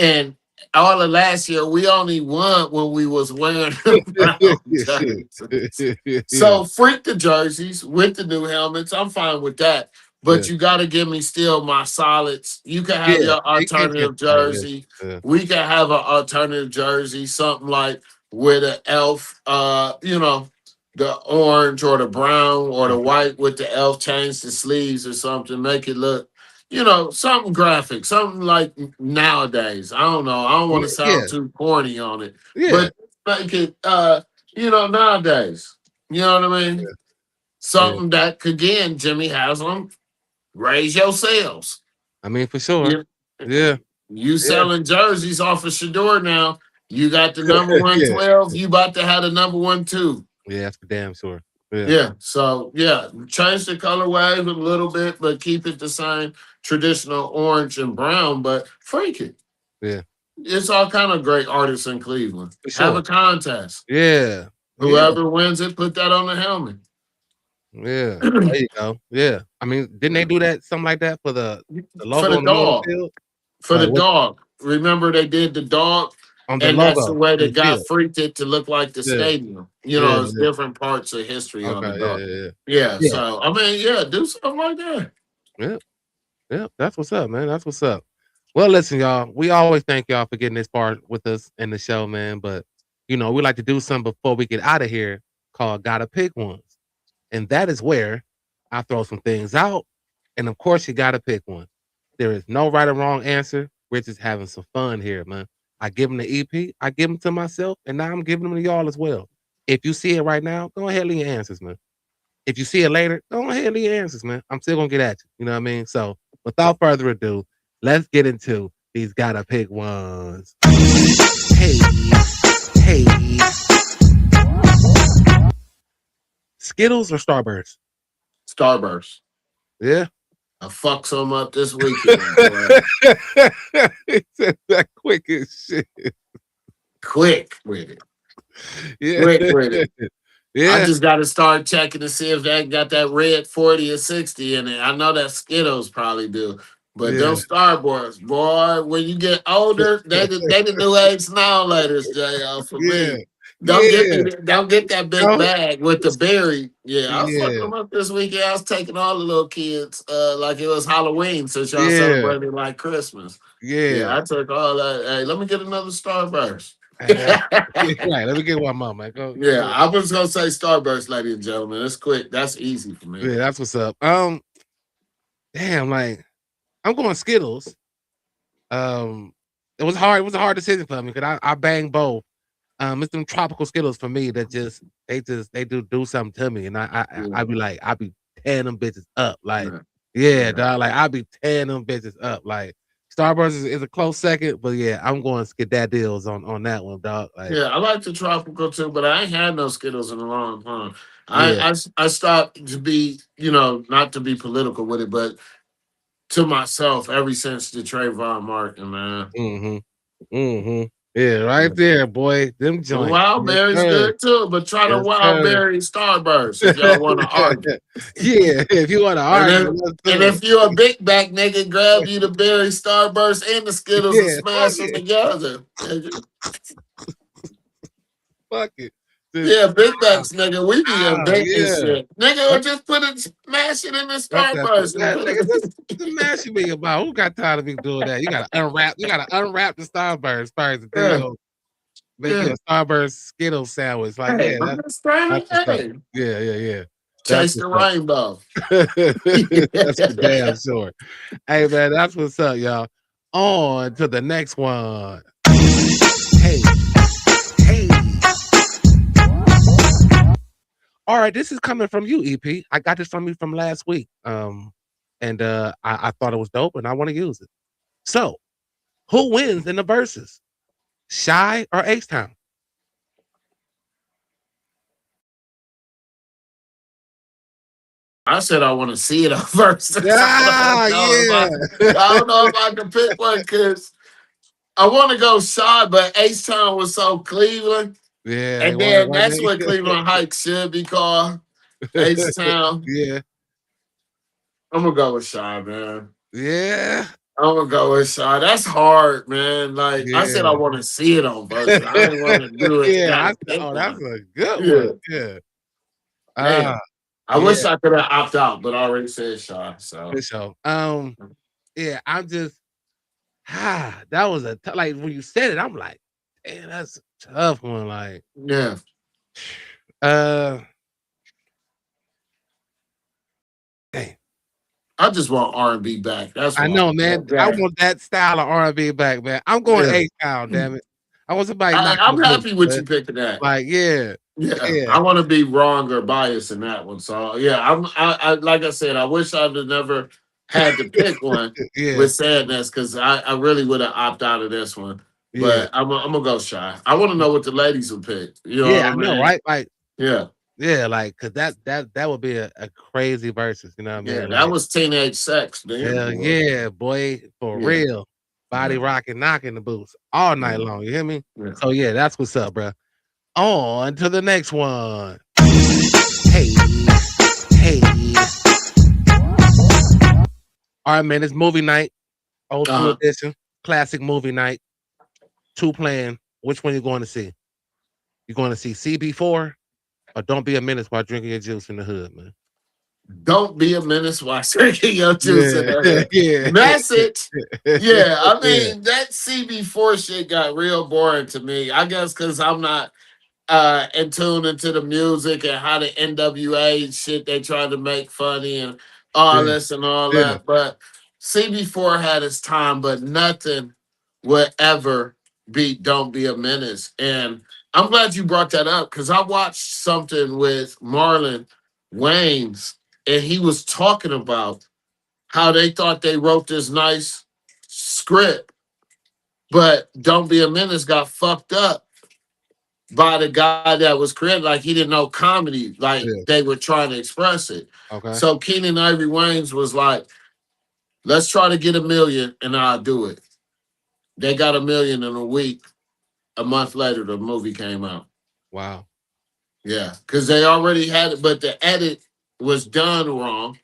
And all of last year, we only won when we was wearing the brown jerseys. yeah, So freak the jerseys with the new helmets. I'm fine with that. yeah, But you got to give me still my solids. You can have yeah. your You can't change alternative the color. Yeah, jersey. yeah, We can have an alternative jersey, something like with an elf, the orange or the brown or the mhm, white with the elf, change the sleeves or something, make it look, something graphic, something like nowadays. I don't know. I don't want to Yeah, sound too corny on it, yeah, but make it, nowadays. You know what I mean? yeah. Something that could, again, Jimmy Haslam, raise your sales. I mean, for sure. You, Yeah, you yeah, selling jerseys off of Shador now. You got the number yeah, 112. You about to have the number 1 2. yeah. That's for damn sure. Yeah, Yeah. So yeah, change the colorway a little bit, but keep it the same traditional orange and brown. But freak it. yeah, It's all kind of great artists in Cleveland. for Have sure. a contest. Yeah, yeah, Whoever wins it, put that on the helmet. yeah. There you go. Yeah. I mean, didn't they do that something like that for the For logo the in the middle of dog. the field? For Like the what dog. Remember they did the dog, on the and that's the logo way in that the got field? freaked it to look like the Yeah, stadium. yeah, It's yeah. different parts of history on the Okay, yeah, dog. yeah, yeah. Yeah. Yeah, So I mean, yeah, do something like that. yeah, yeah. That's what's up, man. That's what's up. Well, listen, y'all. We always thank y'all for getting this part with us in the show, man. But we like to do something before we get out of here called Gotta Pick Ones. And that is where I throw some things out. And of course, you gotta pick one. There is no right or wrong answer. We're just having some fun here, man. I give them the EP, I give them to myself, and now I'm giving them to y'all as well. If you see it right now, go ahead and leave your answers, man. If you see it later, go ahead and leave your answers, man. I'm still gonna get at you. You know what I mean? So without further ado, let's get into these gotta pick ones. Hey, hey. Skittles or Starburst? Starburst. Yeah. I fuck some up this weekend, boy. He said that quick as shit. Quick with it. Yeah. Quick with it. I Yeah. just got to start checking to see if that got that red 40 or 60 in it. I know that Skittles probably do. But Yeah. those Starbursts, boy, when you get older, they the new age smilators, JL, for Yeah. me. Yeah. Don't get that big Don't- bag with the berry. Yeah, I was fucking Yeah. them up this weekend. I was taking all the little kids like it was Halloween since y'all Yeah. celebrated like Christmas. Yeah, Yeah. I took all that. Hey, let me get another Starburst. Right. Let me get one more, man. Go. Yeah, I was gonna say Starburst, ladies and gentlemen. That's quick. That's easy for me. Yeah, that's what's up. Damn, like I'm going Skittles. It was hard. It was a hard decision for me because I bang both. It's them tropical Skittles for me that they do something to me, and I be like I be tearing them bitches up, like Yeah. dog, like I be tearing them bitches up. Like Starburst is a close second, but yeah, I'm going Skidaddles on that one, dog. Like Yeah, I like the tropical too, but I ain't had no Skittles in a long time. yeah, I stopped to be, not to be political with it, but to myself ever since the Trayvon Martin, man. yeah, right there, boy. Them The joints. wild Yes, berry's sir. good too, but try the Yes, wild sir. berry Starburst if y'all want to argue. Yeah, if you want to argue, let's do And it. if you're a big back nigga, grab you the berry Starburst and the Skittles and Yeah, smash fuck them it. together. Nigga. Fuck it. Yeah, big backs, nigga. We be inventing yeah. shit. Nigga, or just smash it in the Starburst and put Nigga, it. the mash you be about. Who got time to be doing that? You gotta unwrap the Starburst first, and then Yeah. you go make you a Starburst Skittles sandwich. Like, Hey, yeah, I'm just trying that's to what's up. hey, Yeah. chase the rainbow. That's for damn sure. Hey man, that's what's up, y'all. On to the next one. Hey. All right, this is coming from you, EP. I got this from you from last week. And I thought it was dope and I want to use it. So, who wins in the verses? Shy or H-Town? I said I want to see it first. Ah, yeah. I don't know if I can pick one because I want to go Shy, but H-Town was so Cleveland. Yeah, And then that's what Cleveland Heights should be called. H-Town. Yeah. I'm gonna go with Shy, man. Yeah. I'm gonna go with Shy. That's hard, man. Like I said, I want to see it on verse. I didn't want to do it. Yeah, that's a good one. Yeah. I wish I could have opted out, but I already said Shy. So yeah, I'm just that was like when you said it, I'm like, damn, that's a tough one. Like, yeah. Dang. I just want R&B back. That's I what know, man. I yeah. want that style of R&B back, man. I'm going Yeah. H-Town, damn it. I want somebody knocking I'm the boots, happy with man. you picking that. Like, yeah, Yeah, yeah, I want to be wrong or biased in that one. So yeah, I like I said, I wish I'd have never had to pick one yeah, with sadness because I really would have opted out of this one. yeah, But I'm gonna go shy. I want to know what the ladies would pick. You know yeah. what I I know, mean? right? Like, Yeah, yeah, like, cause that would be a crazy versus, you know what I yeah. mean? That Like, was teenage sex, man. hell Boy. yeah, boy, for Yeah, real. Body yeah, rocking, knocking the boots all yeah, night long. You hear me? yeah. So yeah, that's what's up, bro. On to the next one. Hey, hey. All right, man. It's movie night, old school Uh-huh. edition, classic movie night. Two playing. Which one you going to see? You going to see CB4 or Don't Be a Menace while drinking your juice in the hood, man? Don't be a menace while drinking your juice in Yeah, the hood. yeah, Message. Yeah, I yeah, mean that CB4 shit got real boring to me. I guess because I'm not and tune into the music and how the NWA shit they tried to make funny and all yeah, this and all yeah, that. But CB4 had its time, but nothing would ever beat Don't Be a Menace. And I'm glad you brought that up because I watched something with Marlon Wayans and he was talking about how they thought they wrote this nice script, but Don't Be a Menace got fucked up by the guy that was created. Like he didn't know comedy, like yeah. they were trying to express it. Okay. So Keenan Ivory Wayans was like, let's try to get 1 million and I'll do it. They got 1 million in a week. A month later, the movie came out. Wow. Yeah, because they already had it, but the edit was done wrong,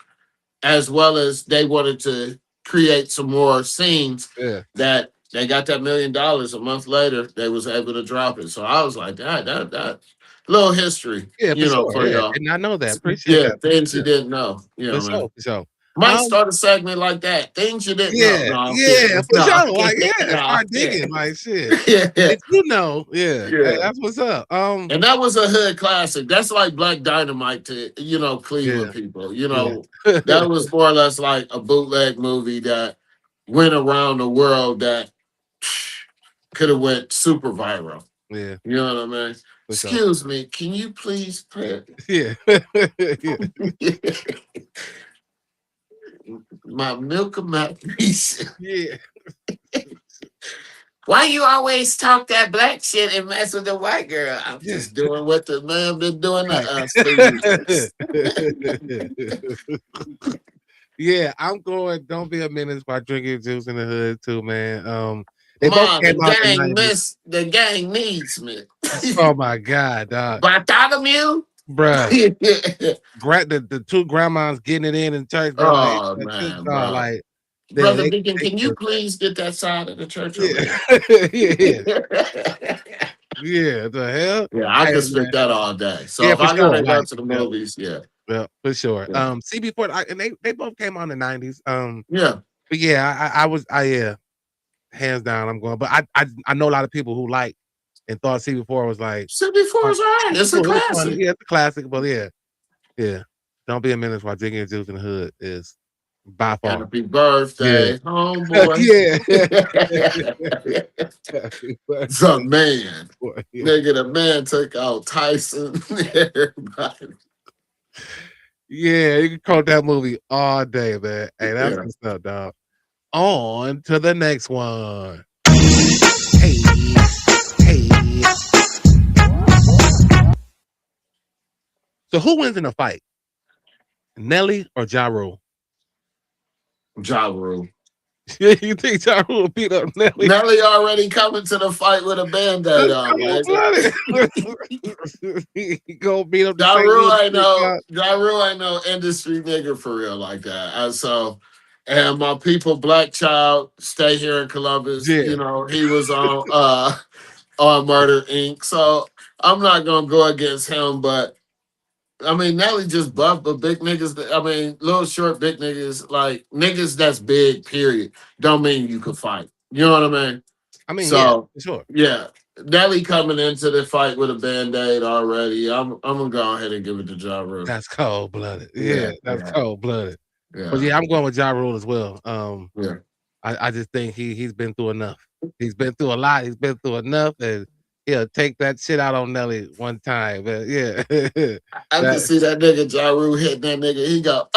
as well as they wanted to create some more scenes Yeah. that they got that $1 million a month later, they was able to drop it. So I was like, that little history, Yeah, for sure. for Yeah. y'all. Did not know that. Appreciate Yeah, that. things you Yeah, didn't know. You for know, man. sure, for sure. Might Um, start a segment like that. Things you didn't know. yeah, No, I'm yeah, kidding. for No, I'm sure. Like, kidding. yeah, No, I'm start digging. kidding. Like shit. Yeah, Did you know? Yeah. Hey, yeah. that's what's up. And that was a hood classic. That's like Black Dynamite to, Yeah, Cleveland people. yeah. That was more or less like a bootleg movie that went around the world that could have went super viral. Yeah, You know what I mean? for sure. Excuse me, can you please put Yeah. Yeah. my milk of magnesia? Yeah. Why you always talk that black shit and mess with the white girl? I'm Yeah. just doing what the man been doing to Right. us for years. Yeah, I'm going. Don't Be a Menace by drinking juice in the hood too, man. They both Mom, came out in the 90s. the gang needs me. Oh my god, dog. Bartholomew? Bruh. Yeah. The two grandmas getting it in church, bro. Like, Oh that shit, man, dog, bro. like Brother Deacon, they can you killed that. please get that side of the church over Yeah. there? Yeah, yeah. The hell? Yeah, I Hey, could spit man. that all day. So Yeah, if for I gotta sure. go Like, to the yeah, movies, yeah. yeah, for sure. Yeah. CB4, and they both came out in the 90s. Yeah. But yeah, yeah, hands down, I'm going. But I know a lot of people who like and thought CB4 was like, 74 is all right. It's a cool, it was funny. classic. Yeah, it's a classic, but yeah. Don't Be a Menace while drinking your juice in the hood is by far. Happy birthday, homeboy. Yeah. The man. Yeah. Nigga, the man took out Tyson. Everybody. Yeah, you can quote that movie all day, man. Hey, that's Yeah. what's up, dog. On to the next one. Hey, hey. So who wins in a fight? Nelly or Ja Rule? Ja Rule. You think Ja Rule beat up Nelly? Nelly already coming to the fight with a band-aid on, man. He gonna beat up the Ja St. Rule Louis ain't no Street Ja Rule ain't no industry nigga for real like that. And my people, Black Child, stay here in Columbus. Yeah. He was on Murder Inc. So I'm not gonna go against him, but I mean, Nelly just buff, but big niggas, I mean, little short big niggas, like niggas that's big, period, don't mean you could fight. You know what I mean? I mean, yeah, So, for sure. yeah, Nelly coming into the fight with a band-aid already. I'm gonna go ahead and give it to Ja Rule. That's cold blooded. Yeah, that's yeah. cold blooded. But yeah, I'm going with Ja Rule as well. Yeah. I just think he's been through enough. He's been through a lot. He's been through enough, and he'll take that shit out on Nelly one time. But yeah, I can see that nigga Ja Rule hitting that nigga. He go,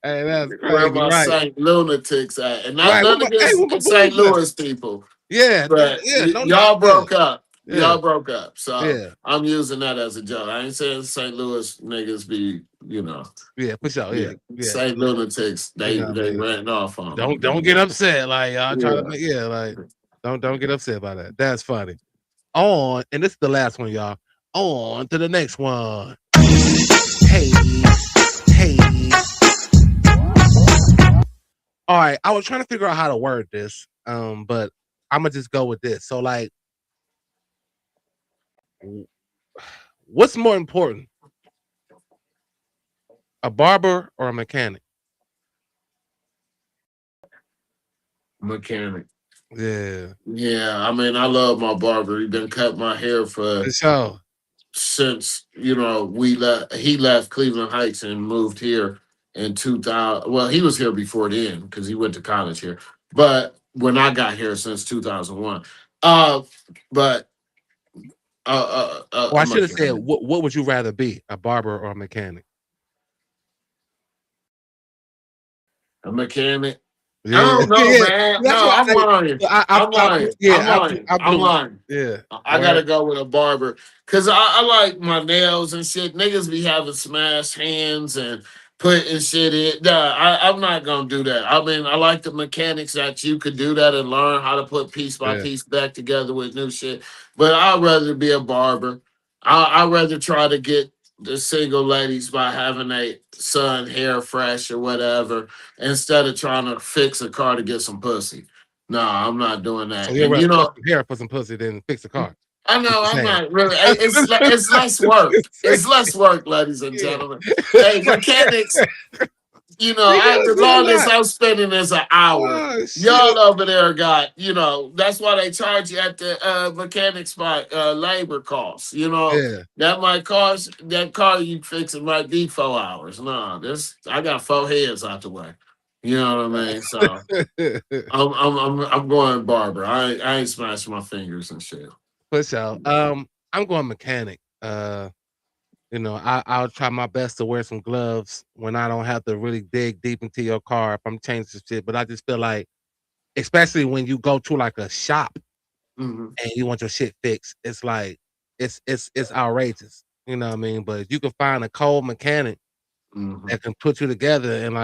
hey, that's Where crazy, my right? Saint Lunatics at? And not Right. none Where my against St. boys at? Louis people. Yeah, But yeah, no knock. y'all broke up. Yeah, Y'all broke up. So yeah, I'm using that as a joke. I ain't saying St. Louis niggas be, yeah, for sure. yeah. Yeah, yeah. St. Lunatics, You they know what I they mean? ran off on them. Don't get upset. Like y'all trying to Yeah. make like don't get upset by that. That's funny. On, and this is the last one, y'all. On to the next one. Hey, hey. All right, I was trying to figure out how to word this, but I'm gonna just go with this. So, like, what's more important, a barber or a mechanic? Mechanic. Yeah, Yeah, I mean, I love my barber. He been cut my hair for sure. since we left. He left Cleveland Heights and moved here in 2000. Well, he was here before then because he went to college here. But when I got here since 2001, but Well, I a should have said, mechanic. what would you rather be, a barber or a mechanic? A mechanic. I Yeah, don't know, yeah. man. That's No, why I'm lying. I'm lying. I'm lying. I I'm blew. lying. Yeah, I gotta go with a barber because I like my nails and shit. Niggas be having smashed hands and putting shit in. Nah, I'm not gonna do that. I mean, I like the mechanics that you could do that and learn how to put piece by yeah. piece back together with new shit. But I'd rather be a barber. I'd rather try to get the single ladies by having a son hair fresh or whatever instead of trying to fix a car to get some pussy. No, I'm not doing So that. you'd And rather cut some hair for some pussy than fix a car. I What know you I'm saying? not really. It's less work. It's less work, ladies and Yeah. gentlemen. Hey, mechanics. The Because you're longest not. I'm spending is an hour. Oh shit. Y'all over there got, that's why they charge you at the mechanic spot, labor costs. Yeah. That car you fixing might be 4 hours. No, I got 4 heads out the way. You know what I mean? So I'm going barber. I ain't smashing my fingers and shit. For sure. I'm going mechanic. I'll try my best to wear some gloves when I don't have to really dig deep into your car if I'm changing some shit. But I just feel like, especially when you go to like a shop Mhm. and you want your shit fixed, it's like it's outrageous. You know what I mean? But if you can find a cold mechanic Mhm. that can put you together and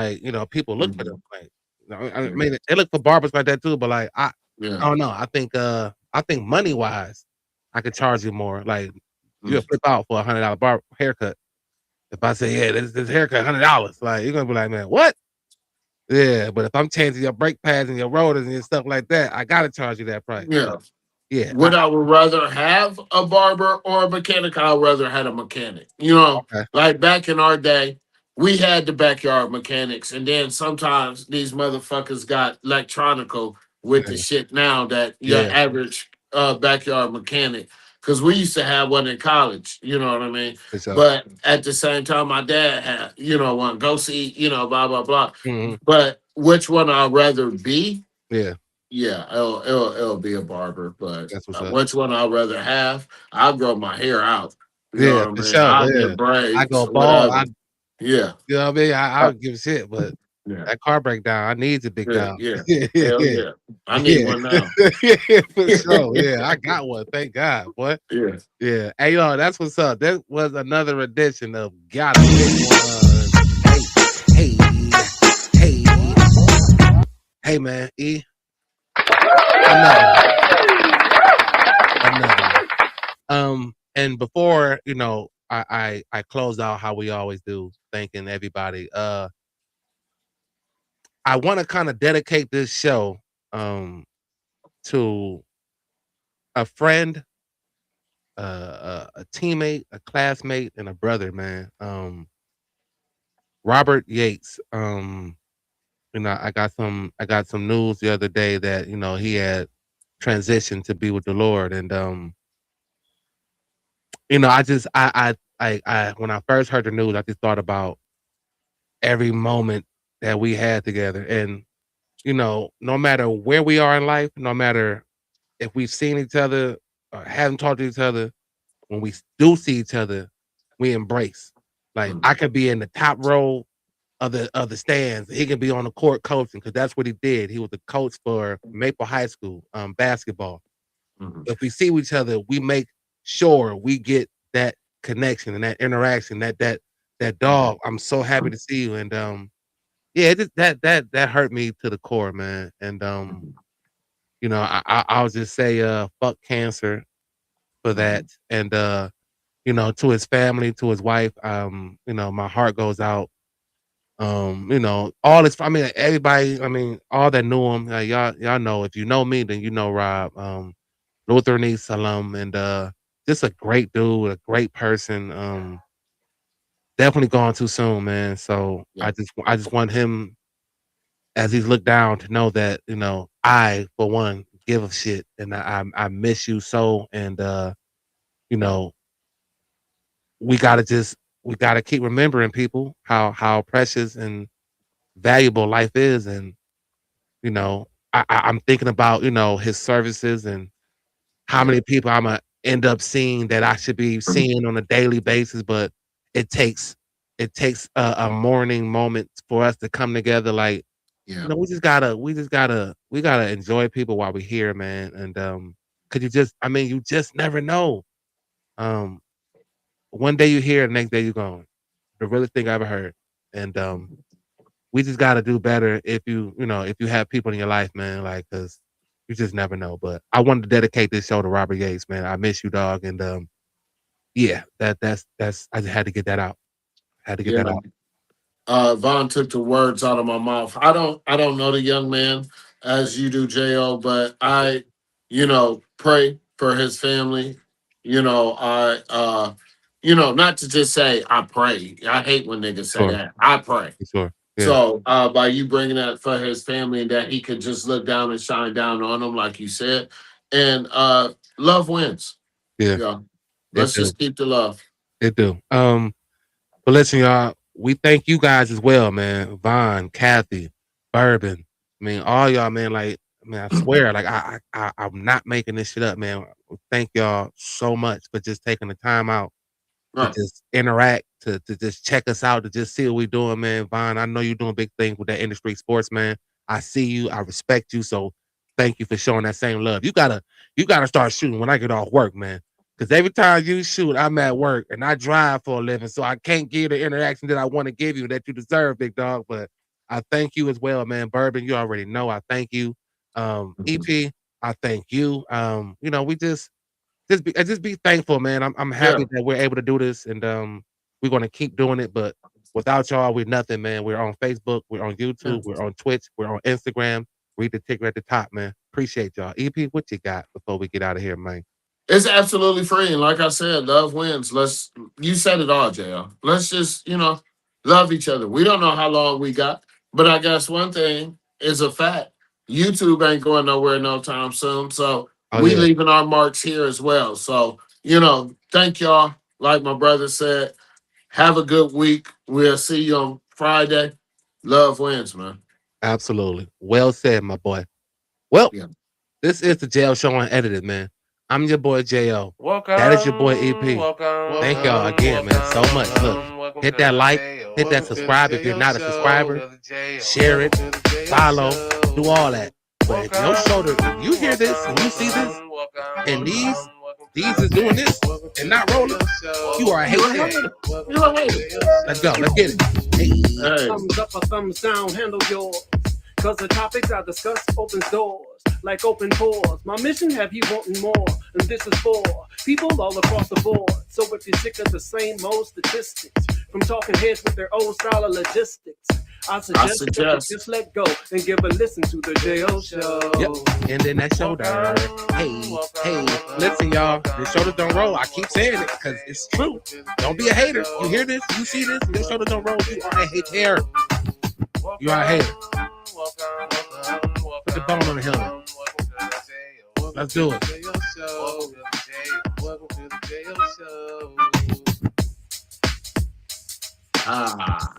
people look for them. Mhm. Like, I mean, they look for barbers like that too. But like, I Yeah. don't know. I think money wise, I could charge you more. Like, you'll Mm. flip out for $100 barber haircut. If I say, yeah, this haircut $100, like you're gonna be like, man, what? Yeah, but if I'm changing your brake pads and your rotors and your stuff like that, I gotta charge you that price. Yeah. Yeah, Would I would rather have a barber or a mechanic? I'd rather had a mechanic. okay. Like back in our day, we had the backyard mechanics, and then sometimes these motherfuckers got electronical with the Yeah, shit now that your yeah, average backyard mechanic. Because we used to have one in college, you know what I mean? for sure. But at the same time, my dad had, one go see, blah blah blah. Mhm. But which one I'd rather be? Yeah, Yeah, it'll be a barber, but that's what's up. which one I'd rather have? I'll grow my hair out. You Yeah, know what for I mean? sure. I'll Yeah, get I braids, go bald. whatever. Yeah, You know what I mean? I uh, don't give a shit, but yeah, that car breakdown, I need a big yeah, down. yeah. Yeah, Hell yeah, yeah. I need yeah, one now. yeah, for sure. Yeah, I Yeah. got one. Thank God, boy. Yeah. Yeah. Hey, that's what's up. That was another edition of Gotta Pick One. Hey, hey, hey, hey, man. Another one. And before I close out how we always do, thanking everybody. I want to kind of dedicate this show to a friend, a teammate, a classmate, and a brother, man. Robert Yates. I got some news the other day that he had transitioned to be with the Lord, and I I when I first heard the news, I just thought about every moment that we had together. And, no matter where we are in life, no matter if we've seen each other or haven't talked to each other, when we do see each other, we embrace. Like I could be in the top row of the stands. He could be on the court coaching because that's what he did. He was the coach for Maple High School basketball. Mhm. If we see each other, we make sure we get that connection and that interaction. That dog. I'm so happy to see you. And yeah, that hurt me to the core, man. And I'll just say fuck cancer for that. And to his family, to his wife, my heart goes out. All this. I mean, everybody. I mean, all that knew him. Y'all know. If you know me, then you know Rob. Lutheran East alum, and just a great dude, a great person. Definitely gone too soon, man. So Yeah. I just want him, as he's looked down, to know that I, for one, give a shit, and I miss you so, and you know we gotta keep remembering people how precious and valuable life is, and I'm thinking about his services and how Yeah. many people Imma end up seeing that I should be seeing on a daily basis, but it takes a morning moment for us to come together, like, Yeah. we gotta enjoy people while we're here, man, and, 'cause you just never know. Um, One day you're here, the next day you're gone. The realest thing I ever heard, and, we just gotta do better if you have people in your life, man, like, 'cause you just never know, but I wanted to dedicate this show to Robert Yates, man. I miss you, dog, and, yeah, that's I just had to get that out. Had to get Yeah. that out. Vaughn took the words out of my mouth. I don't know the young man as you do, Jo, but I, pray for his family. Not to just say I pray. I hate when niggas say Sure, that. I pray. sure. Yeah, So by you bringing that for his family and that he could just look down and shine down on them, like you said, and love wins. yeah, Yeah, it let's do, just keep the love. it do. But listen, y'all, we thank you guys as well, man. Vaughn, Kathy, Bourbon. I mean, all y'all, man. Like, man, I swear, like, I'm not making this shit up, man. Thank y'all so much for just taking the time out to Right. just interact, to just check us out, to just see what we doing, man. Vaughn, I know you're doing big things with that industry sports, man. I see you, I respect you, so thank you for showing that same love. You gotta start shooting when I get off work, man. Cause every time you shoot, I'm at work and I drive for a living, so I can't give the interaction that I want to give you that you deserve, big dog. But I thank you as well, man. Bourbon, you already know I thank you. Mhm. EP, I thank you. We just be thankful, man. I'm Yeah. happy that we're able to do this, and we're gonna keep doing it. But without y'all, we're nothing, man. We're on Facebook, we're on Yeah. YouTube, we're on Twitch, we're on Instagram. Read the ticker at the top, man. Appreciate y'all. EP, what you got before we get out of here, man? It's absolutely free. And like I said, love wins. You said it all, JL. Let's just, love each other. We don't know how long we got, but I guess one thing is a fact. YouTube ain't going nowhere no time soon. So Oh we yeah, leaving our marks here as well. So, thank y'all. Like my brother said, have a good week. We'll see you on Friday. Love wins, man. absolutely. Well said, my boy. Well, Yeah. this is the Jail Show Unedited, man. I'm your boy JO. That is your boy Welcome, EP. welcome, Thank y'all again, man, so much. Look, welcome hit to that the like, jail. hit that Welcome to the subscribe if you're J.O. not a Show. subscriber. To the jail. Share it, Welcome to the J.O. follow, Show. do all that. But if your shoulder, if you hear this and welcome, you see this, and welcome to these the is doing jail. this Welcome to and the not rolling, J.O. Show. you are a You a hater. hater. Welcome You to a the hater. J.O. Show. Let's go. Let's get it. Hey. Hey. Thumbs up or thumbs down, handle yours. Cause the topics I discuss opens doors like open pores. My mission have you wanting more, and this is for people all across the board. So if you're sick of the same old statistics from talking heads with their old style of logistics, I suggest that you just let go and give a listen to the J.O. Show. Yep. And then that shoulder. Hey. Listen, y'all. The shoulders don't roll. I keep saying it because it's true. Don't be a hater. You hear this? You see this? Your shoulders don't roll. You are a hater. You are a hater. Put the bone on the helmet. Let's do it. Welcome to the J.O. Show. Welcome to the J.O. Show. Ah.